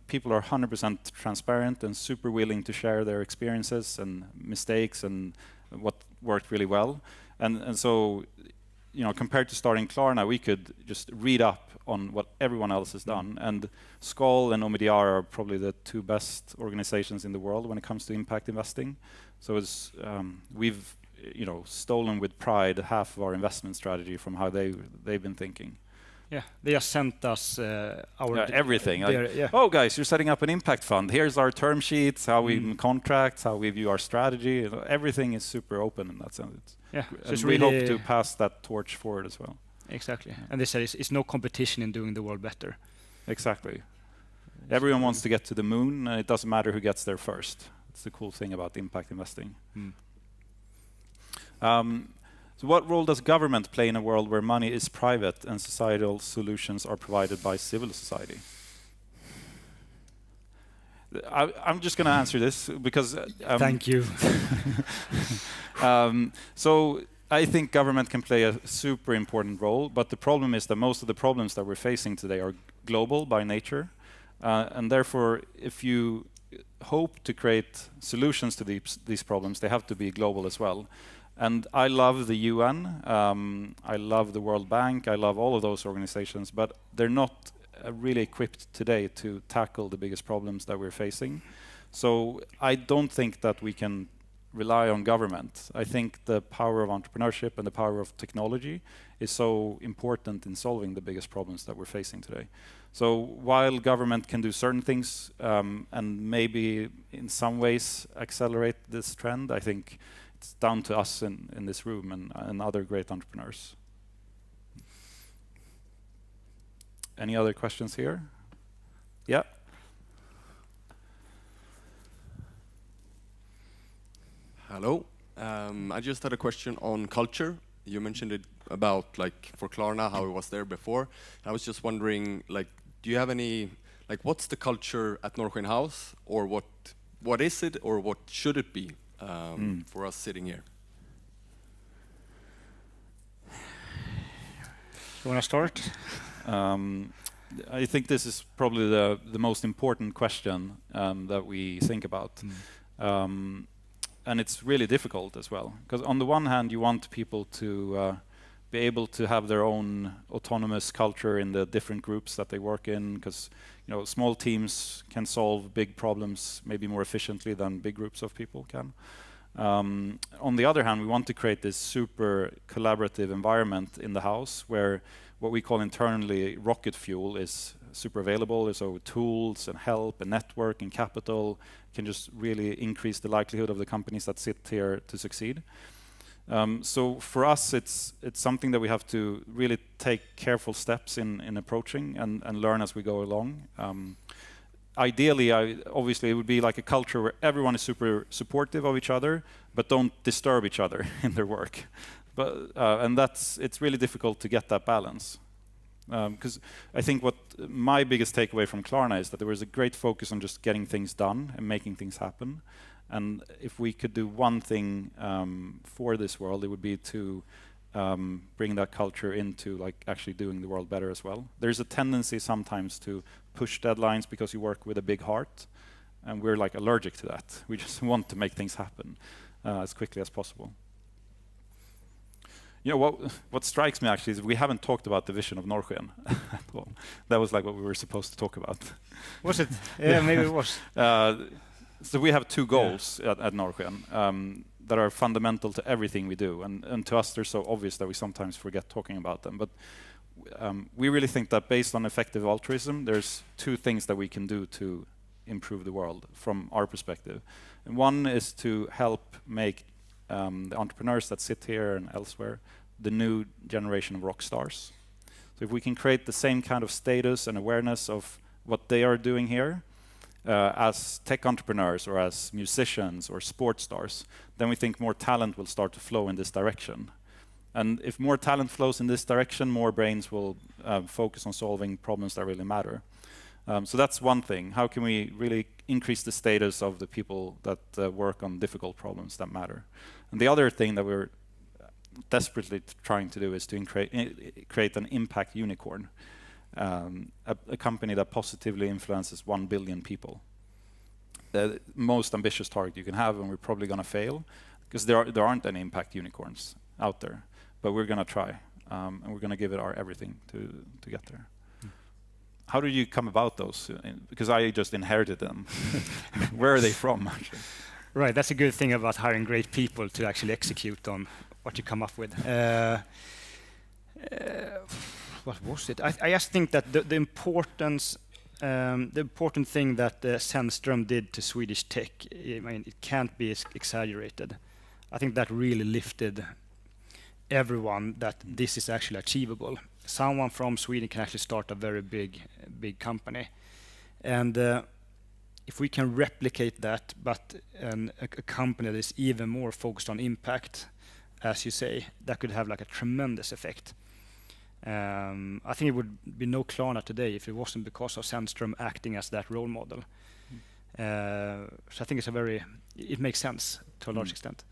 people are 100% transparent and super willing to share their experiences and mistakes and what worked really well. And so, you know, compared to starting Klarna, we could just read up on what everyone else has done. And Skoll and Omidyar are probably the two best organizations in the world when it comes to impact investing. So it's, we've stolen with pride half of our investment strategy from how they've been thinking. Yeah, they just sent us everything. Oh, guys, you're setting up an impact fund. Here's our term sheets, how we contract, how we view our strategy. Everything is super open in that sense. Yeah, so we hope to pass that torch forward as well. Exactly, and they say it's no competition in doing the world better. Exactly. Everyone wants to get to the moon, and it doesn't matter who gets there first. It's the cool thing about impact investing. So what role does government play in a world where money is private and societal solutions are provided by civil society? I'm just going to answer this because... Thank you. So I think government can play a super important role, but the problem is that most of the problems that we're facing today are global by nature. And therefore, if you hope to create solutions to these problems, they have to be global as well. And I love the UN, I love the World Bank, I love all of those organizations, but they're not really equipped today to tackle the biggest problems that we're facing. So I don't think that we can rely on government. I think the power of entrepreneurship and the power of technology is so important in solving the biggest problems that we're facing today. So while government can do certain things and maybe in some ways accelerate this trend, I think it's down to us in this room and other great entrepreneurs. Any other questions here? Yeah. Hello. I just had a question on culture. You mentioned it about like for Klarna, how it was there before. I was just wondering, like, do you have any, like, what's the culture at Norrsken House, or what is it, or what should it be for us sitting here? You want to start? I think this is probably the most important question that we think about. And it's really difficult as well, because on the one hand you want people to be able to have their own autonomous culture in the different groups that they work in, because small teams can solve big problems maybe more efficiently than big groups of people can. On the other hand, we want to create this super collaborative environment in the house where what we call internally rocket fuel is super available. So tools and help and network and capital can just really increase the likelihood of the companies that sit here to succeed. So for us, it's something that we have to really take careful steps in approaching and learn as we go along. Ideally, obviously, it would be like a culture where everyone is super supportive of each other, but don't disturb each other in their work. And it's really difficult to get that balance. Because I think what my biggest takeaway from Klarna is that there was a great focus on just getting things done and making things happen. And if we could do one thing for this world, it would be to bring that culture into actually doing the world better as well. There's a tendency sometimes to push deadlines because you work with a big heart, and we're allergic to that. We just want to make things happen as quickly as possible. What strikes me actually is we haven't talked about the vision of Norrsken at all. That was what we were supposed to talk about. Was it? Yeah, maybe it was. So we have two goals at Norrsken that are fundamental to everything we do, and to us they're so obvious that we sometimes forget talking about them. But we really think that based on effective altruism, there's two things that we can do to improve the world from our perspective. And one is to help make the entrepreneurs that sit here and elsewhere the new generation of rock stars. So if we can create the same kind of status and awareness of what they are doing here as tech entrepreneurs or as musicians or sports stars, then we think more talent will start to flow in this direction. And if more talent flows in this direction, more brains will focus on solving problems that really matter. So that's one thing. How can we really increase the status of the people that work on difficult problems that matter? And the other thing that we're desperately trying to do is to create an impact unicorn, a company that positively influences 1 billion people. The most ambitious target you can have, and we're probably going to fail, because there aren't any impact unicorns out there. But we're going to try, and we're going to give it our everything to get there. How did you come about those? Because I just inherited them. Where are they from, actually? Right, that's a good thing about hiring great people to actually execute on what you come up with. What was it? I just think that the important thing that Sennström did to Swedish tech, it can't be exaggerated. I think that really lifted everyone that this is actually achievable. Someone from Sweden can actually start a very big company, and if we can replicate that, but a company that is even more focused on impact, as you say, that could have a tremendous effect. I think it would be no Klarna today if it wasn't because of Sennström acting as that role model. So I think it makes sense to a large extent.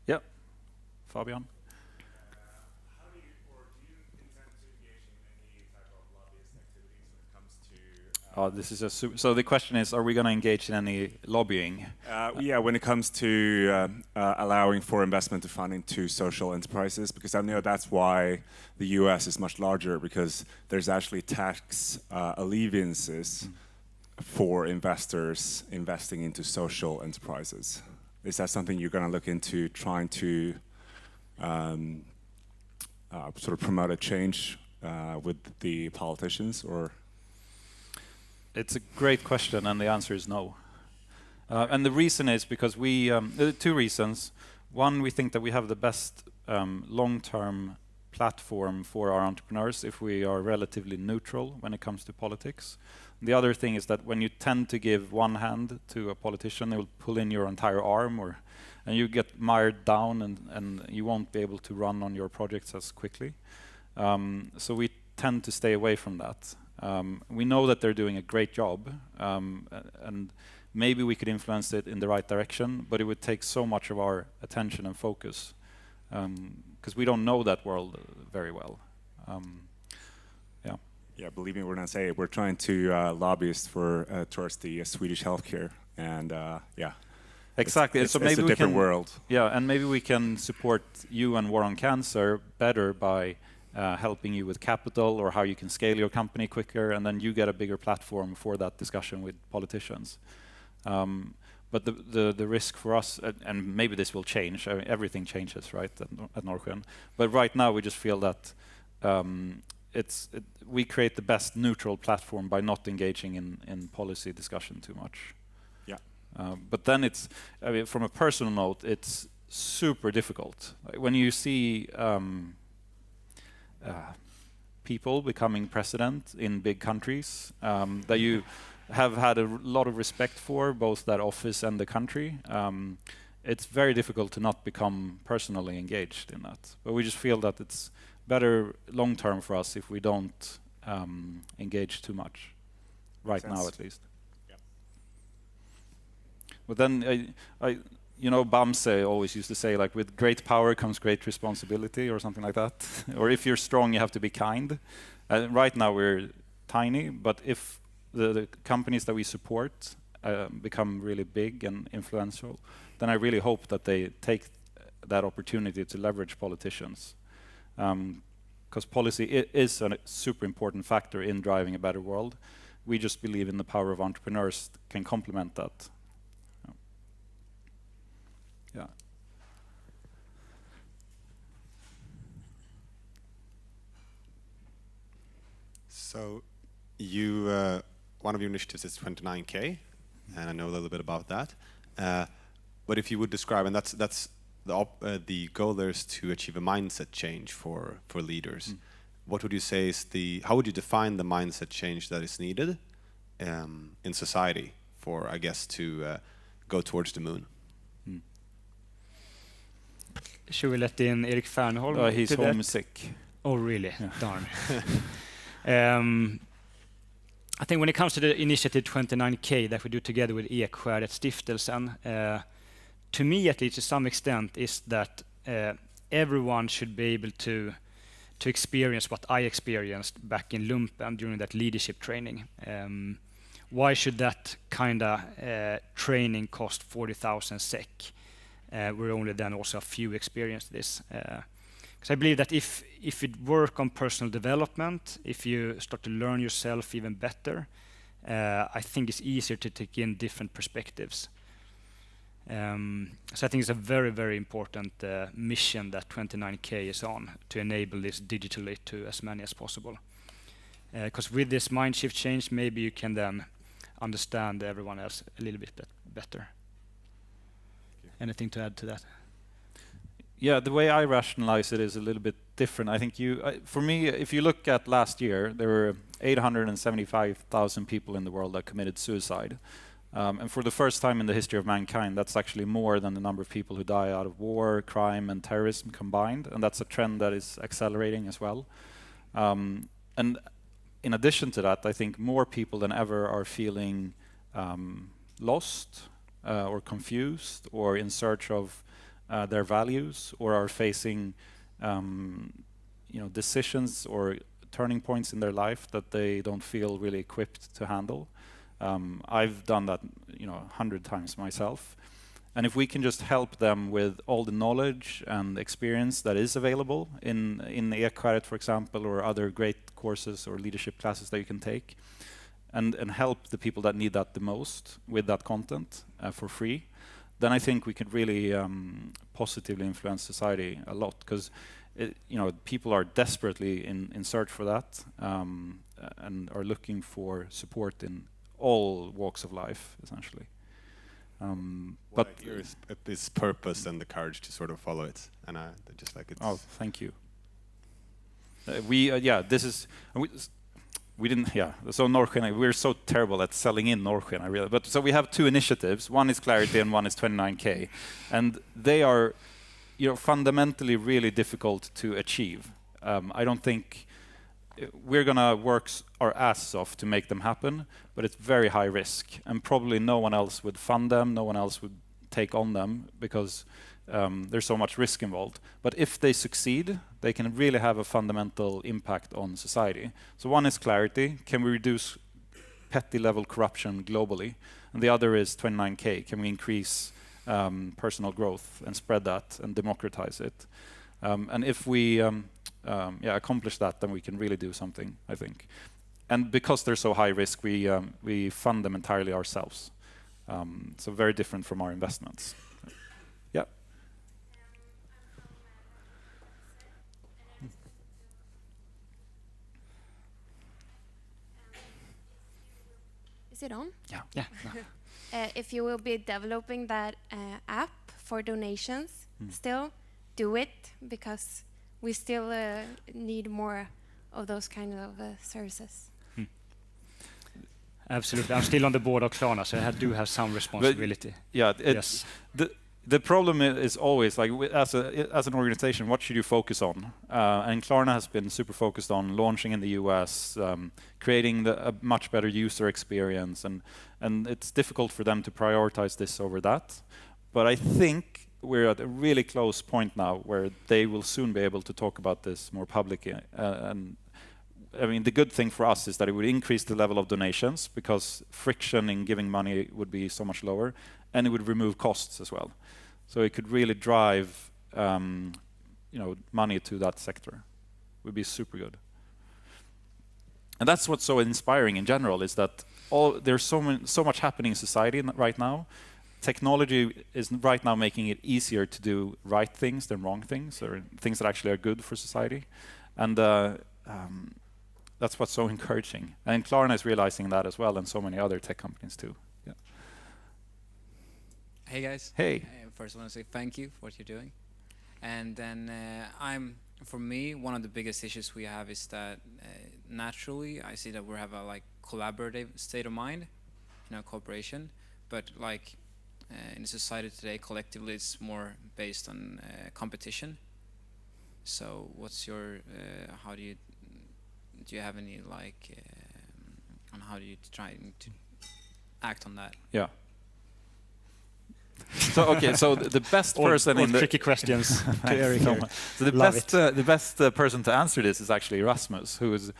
Yeah, Fabian. This is so the question is, are we going to engage in any lobbying? Yeah, when it comes to allowing for investment to fund into social enterprises, because I know that's why the US is much larger, because there's actually tax alleviances for investors investing into social enterprises. Is that something you're going to look into, trying to sort of promote a change with the politicians, or? It's a great question, and the answer is no. And the reason is because there are two reasons. One, we think that we have the best long-term platform for our entrepreneurs if we are relatively neutral when it comes to politics. The other thing is that when you tend to give one hand to a politician, they will pull in your entire arm, and you get mired down, and you won't be able to run on your projects as quickly. So we tend to stay away from that. We know that they're doing a great job, and maybe we could influence it in the right direction, but it would take so much of our attention and focus, because we don't know that world very well. Yeah, believe me, we're not saying it. We're trying to lobbyist for towards the Swedish healthcare, and Exactly. It's So maybe a we different can, world. yeah, and maybe we can support you and War on Cancer better by helping you with capital or how you can scale your company quicker, and then you get a bigger platform for that discussion with politicians. But the risk for us, and maybe this will change. I mean, everything changes, right, at Norrsken. But right now, we just feel that we create the best neutral platform by not engaging in policy discussion too much. Yeah. But then I mean, from a personal note, it's super difficult. Like when you see people becoming president in big countries that you have had a lot of respect for, both that office and the country, it's very difficult to not become personally engaged in that. But we just feel that it's better long term for us if we don't engage too much, right now at least. Yeah. But then, you know, Bamse always used to say, like, with great power comes great responsibility, or something like that. Or if you're strong, you have to be kind. Right now we're tiny, but if the companies that we support become really big and influential, then I really hope that they take that opportunity to leverage politicians. Because policy is a super important factor in driving a better world. We just believe in the power of entrepreneurs can complement that. Yeah. So you, one of your initiatives is 29K, and I know a little bit about that. But if you would describe, and that's the goal there is to achieve a mindset change for leaders. What would you say is how would you define the mindset change that is needed in society for, I guess, to go towards the moon? Should we let in Erik Fernholm? He's homesick. Oh, really? Yeah. Darn. I think when it comes to the initiative 29K that we do together with Ekskäret Stiftelsen, to me at least to some extent is that everyone should be able to experience what I experienced back in Lumpen during that leadership training. Why should that kind of training cost 40,000 SEK? Where only then also a few experienced this. Because I believe that if you work on personal development, if you start to learn yourself even better, I think it's easier to take in different perspectives. So I think it's a very, very important mission that 29K is on, to enable this digitally to as many as possible. Because with this mind shift change, maybe you can then understand everyone else a little bit better. Anything to add to that? Yeah, the way I rationalize it is a little bit different. I think for me, if you look at last year, there were 875,000 people in the world that committed suicide. And for the first time in the history of mankind, that's actually more than the number of people who die out of war, crime, and terrorism combined. And that's a trend that is accelerating as well. And in addition to that, I think more people than ever are feeling lost or confused or in search of their values, or are facing decisions or turning points in their life that they don't feel really equipped to handle. I've done that 100 times myself. And if we can just help them with all the knowledge and experience that is available in Ekskäret, for example, or other great courses or leadership classes that you can take, and help the people that need that the most with that content for free, then I think we could really positively influence society a lot, because people are desperately in search for that and are looking for support in all walks of life, essentially. But this purpose and the courage to sort of follow it, and I just like it. Oh, thank you. So Norrsken, we're so terrible at selling in Norrsken, I realize. But so we have two initiatives. One is Clarity and one is 29K. And they are, fundamentally really difficult to achieve. I don't think we're going to work our asses off to make them happen, but it's very high risk. And probably no one else would fund them, no one else would take on them, because there's so much risk involved. But if they succeed, they can really have a fundamental impact on society. So one is Clarity. Can we reduce petty level corruption globally? And the other is 29K. Can we increase personal growth and spread that and democratize it. And if we accomplish that, then we can really do something, I think. And because they're so high risk, we fund them entirely ourselves. So very different from our investments. Yeah. Is it on? Yeah. Yeah. If you will be developing that app for donations, still do it, because we still need more of those kind of services. Absolutely. I'm still on the board of Klarna, so I do have some responsibility. But, yeah, yes. The problem is always, like, as an organization, what should you focus on? And Klarna has been super focused on launching in the US, creating a much better user experience, and it's difficult for them to prioritize this over that. But I think we're at a really close point now where they will soon be able to talk about this more publicly. And I mean, the good thing for us is that it would increase the level of donations, because friction in giving money would be so much lower, and it would remove costs as well. So it could really drive, money to that sector. It would be super good. And that's what's so inspiring in general, is that there's so much happening in society right now. Technology is right now making it easier to do right things than wrong things, or things that actually are good for society. And that's what's so encouraging. And Klarna is realizing that as well, and so many other tech companies too. Yeah. Hey guys. Hey. First I want to say thank you for what you're doing. And then for me, one of the biggest issues we have is that naturally I see that we have a collaborative state of mind in our cooperation, but in society today, collectively, it's more based on competition. So what's your, do you have any on how do you try to act on that? Yeah. So okay, so the best person in the tricky questions to Erik. So the best person to answer this is actually Rasmus, who's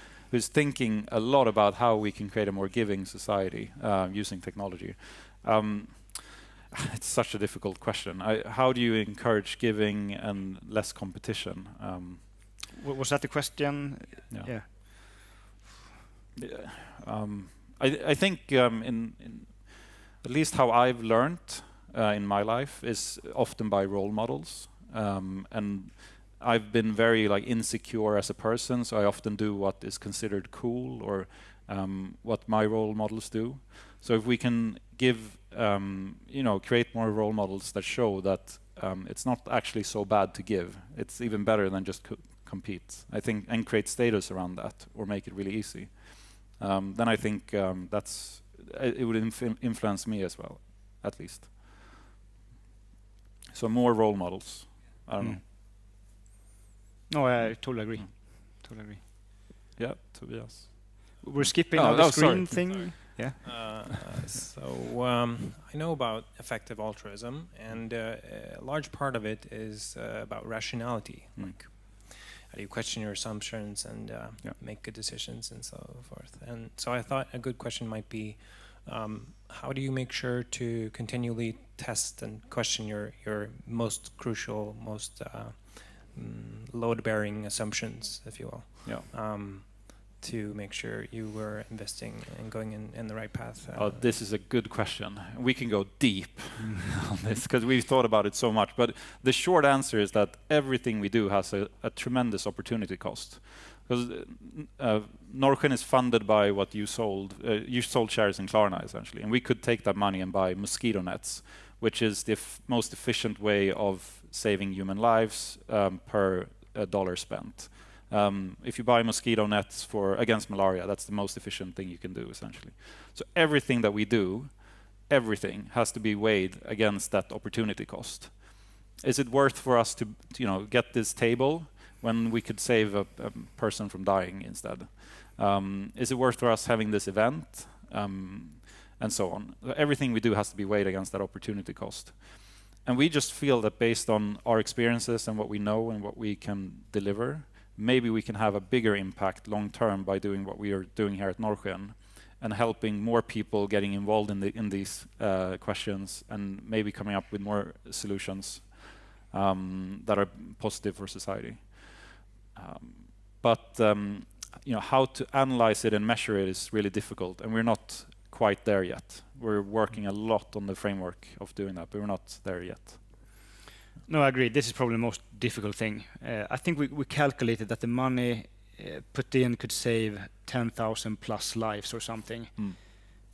thinking a lot about how we can create a more giving society using technology. It's such a difficult question. How do you encourage giving and less competition? Was that the question? Yeah. I think in at least how I've learned in my life is often by role models, and I've been very insecure as a person, so I often do what is considered cool, or what my role models do. So if we can give, create more role models that show that it's not actually so bad to give, it's even better than just compete, I think, and create status around that, or make it really easy, then I think it would influence me as well, at least. So more role models. I don't know. No, I totally agree. Totally agree. Yeah, Tobias. We're skipping on the screen sorry. thing. Yeah. I know about effective altruism, and a large part of it is about rationality. How do you question your assumptions and make good decisions and so forth? And so I thought a good question might be, how do you make sure to continually test and question your most crucial, most load-bearing assumptions, if you will? Yeah. To make sure you were investing and going in the right path? This is a good question. We can go deep on this, because we've thought about it so much. But the short answer is that everything we do has a tremendous opportunity cost. Because Norrsken is funded by what you sold. You sold shares in Klarna, essentially. And we could take that money and buy mosquito nets, which is the most efficient way of saving human lives per dollar spent. If you buy mosquito nets against malaria, that's the most efficient thing you can do, essentially. So everything that we do, everything has to be weighed against that opportunity cost. Is it worth for us to get this table when we could save a person from dying instead? Is it worth for us having this event? And so on. Everything we do has to be weighed against that opportunity cost. And we just feel that based on our experiences and what we know and what we can deliver, maybe we can have a bigger impact long term by doing what we are doing here at Norrsken, and helping more people getting involved in these questions, and maybe coming up with more solutions that are positive for society. But how to analyze it and measure it is really difficult, and we're not quite there yet. We're working a lot on the framework of doing that, but we're not there yet. No, I agree. This is probably the most difficult thing. I think we calculated that the money put in could save 10,000 plus lives or something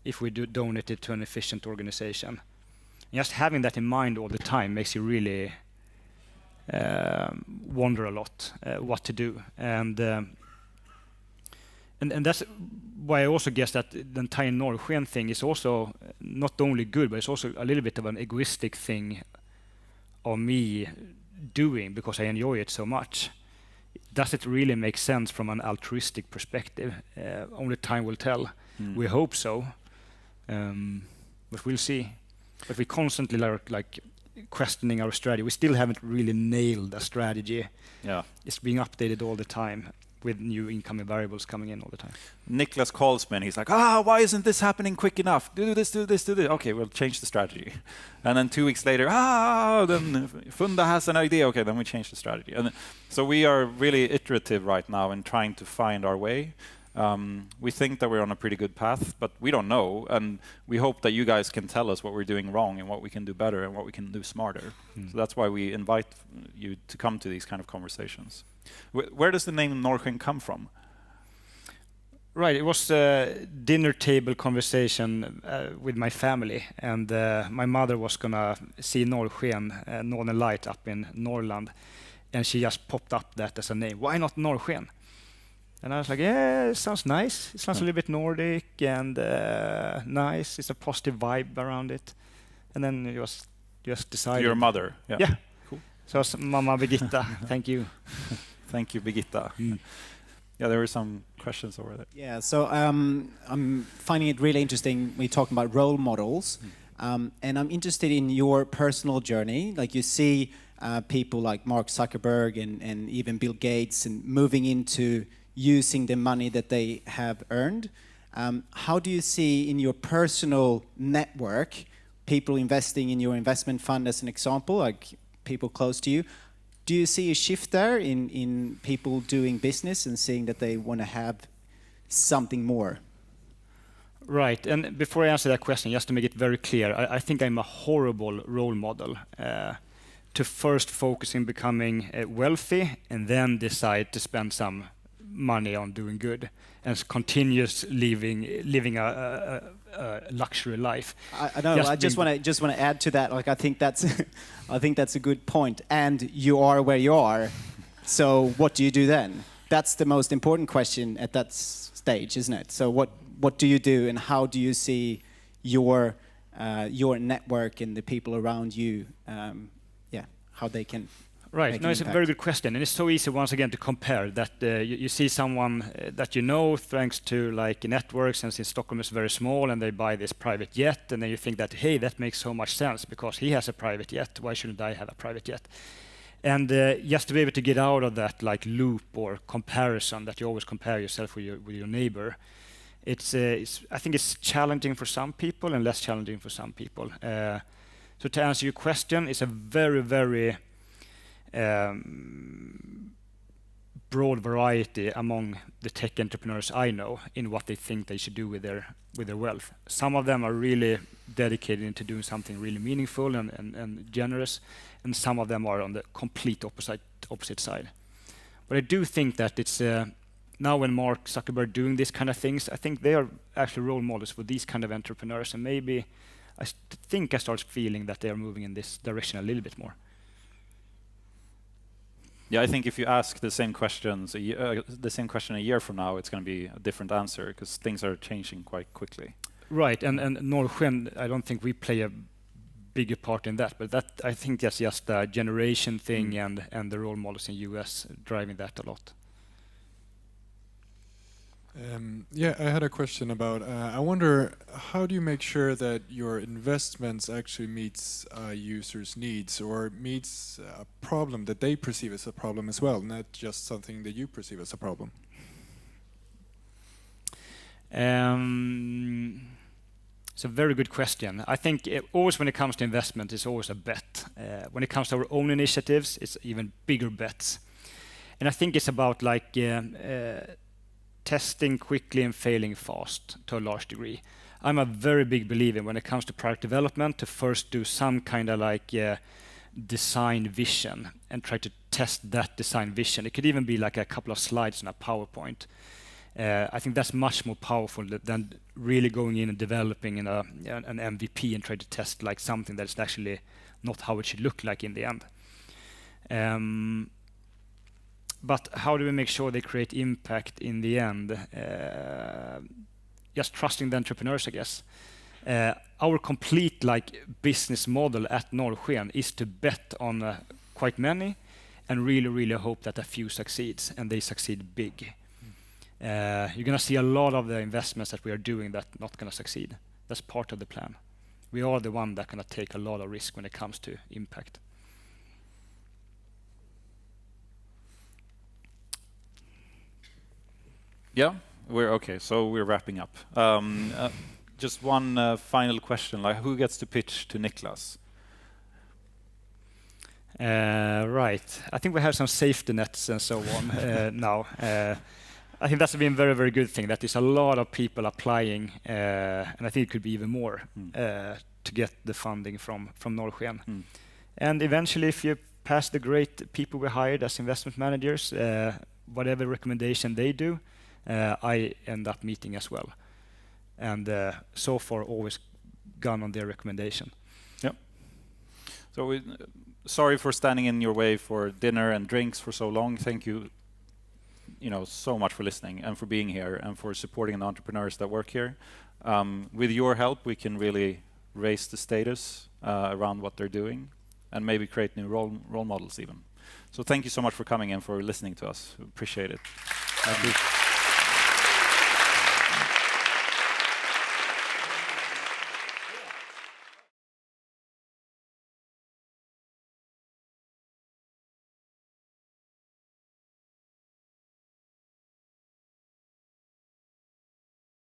if we donate it to an efficient organization. Just having that in mind all the time makes you really wonder a lot what to do. And that's why I also guess that the entire Norrsken thing is also not only good, but it's also a little bit of an egoistic thing of me doing because I enjoy it so much. Does it really make sense from an altruistic perspective? Only time will tell. We hope so, but we'll see. But we constantly like questioning our strategy. We still haven't really nailed a strategy. Yeah, it's being updated all the time with new incoming variables coming in all the time. Niklas calls me and he's like, why isn't this happening quick enough? Do this, do this, do this. Okay, we'll change the strategy. And then 2 weeks later, then Funda has an idea. Okay, then we change the strategy. And so we are really iterative right now in trying to find our way. We think that we're on a pretty good path, but we don't know. And we hope that you guys can tell us what we're doing wrong and what we can do better and what we can do smarter. So that's why we invite you to come to these kind of conversations. Where does the name Norrsken come from? Right, it was a dinner table conversation with my family, and my mother was gonna see Norrsken, Northern Light up in Norrland, and she just popped up that as a name. Why not Norrsken? And I was like, yeah, it sounds nice. It sounds a little bit Nordic and nice. It's a positive vibe around it. And then it was just decided. Your mother? Yeah. Cool. So Mama Birgitta, thank you. Thank you, Birgitta. Yeah, there were some questions over there. Yeah, so I'm finding it really interesting when you're talking about role models. And I'm interested in your personal journey. Like you see people like Mark Zuckerberg and even Bill Gates and moving into using the money that they have earned. How do you see in your personal network people investing in your investment fund as an example, like people close to you? Do you see a shift there in people doing business and seeing that they want to have something more? Right, and before I answer that question, just to make it very clear, I think I'm a horrible role model to first focus in becoming wealthy and then decide to spend some money on doing good and continuous living a luxury life. I know. I just want to add to that. Like I think that's a good point. And you are where you are. So what do you do then? That's the most important question at that stage, isn't it? So what do you do, and how do you see your network and the people around you? How they can. Right. No, it's a very good question, and it's so easy once again to compare that you see someone that you know thanks to like networks, and since Stockholm is very small, and they buy this private jet, and then you think that hey, that makes so much sense because he has a private jet. Why shouldn't I have a private jet? And just to be able to get out of that like loop or comparison that you always compare yourself with your neighbor, it's I think it's challenging for some people and less challenging for some people. So to answer your question, it's a very, very broad variety among the tech entrepreneurs I know in what they think they should do with their wealth. Some of them are really dedicated into doing something really meaningful and generous, and some of them are on the complete opposite side. But I do think that it's now when Mark Zuckerberg doing these kind of things, I think they are actually role models for these kind of entrepreneurs, and maybe I think I start feeling that they are moving in this direction a little bit more. Yeah, I think if you ask the same questions the same question a year from now, it's going to be a different answer because things are changing quite quickly. Right, and Norrsken, I don't think we play a bigger part in that, but that I think that's just a generation thing, and the role models in US driving that a lot. Yeah, I had a question about, I wonder, how do you make sure that your investments actually meets users' needs or meets a problem that they perceive as a problem as well, not just something that you perceive as a problem? It's a very good question. I think always when it comes to investment, it's always a bet. When it comes to our own initiatives, it's even bigger bets. And I think it's about like testing quickly and failing fast to a large degree. I'm a very big believer when it comes to product development to first do some kind of like design vision and try to test that design vision. It could even be like a couple of slides in a PowerPoint. I think that's much more powerful than really going in and developing an MVP and try to test like something that's actually not how it should look like in the end. But how do we make sure they create impact in the end? Just trusting the entrepreneurs, I guess. Our complete like business model at Norrsken is to bet on quite many and really, really hope that a few succeeds and they succeed big. You're going to see a lot of the investments that we are doing that not going to succeed. That's part of the plan. We are the one that going to take a lot of risk when it comes to impact. Yeah, we're okay. So we're wrapping up. Just one final question: like, who gets to pitch to Niklas? Right. I think we have some safety nets and so on now. I think that's been a very, very good thing. That is a lot of people applying, and I think it could be even more to get the funding from Norrsken. And eventually, if you pass the great people we hired as investment managers, whatever recommendation they do, I end up meeting as well. And so far, always gone on their recommendation. Yeah. So sorry for standing in your way for dinner and drinks for so long. Thank you. So much for listening and for being here and for supporting the entrepreneurs that work here. With your help, we can really raise the status around what they're doing and maybe create new role models even. So thank you so much for coming and for listening to us. We appreciate it. Thank you.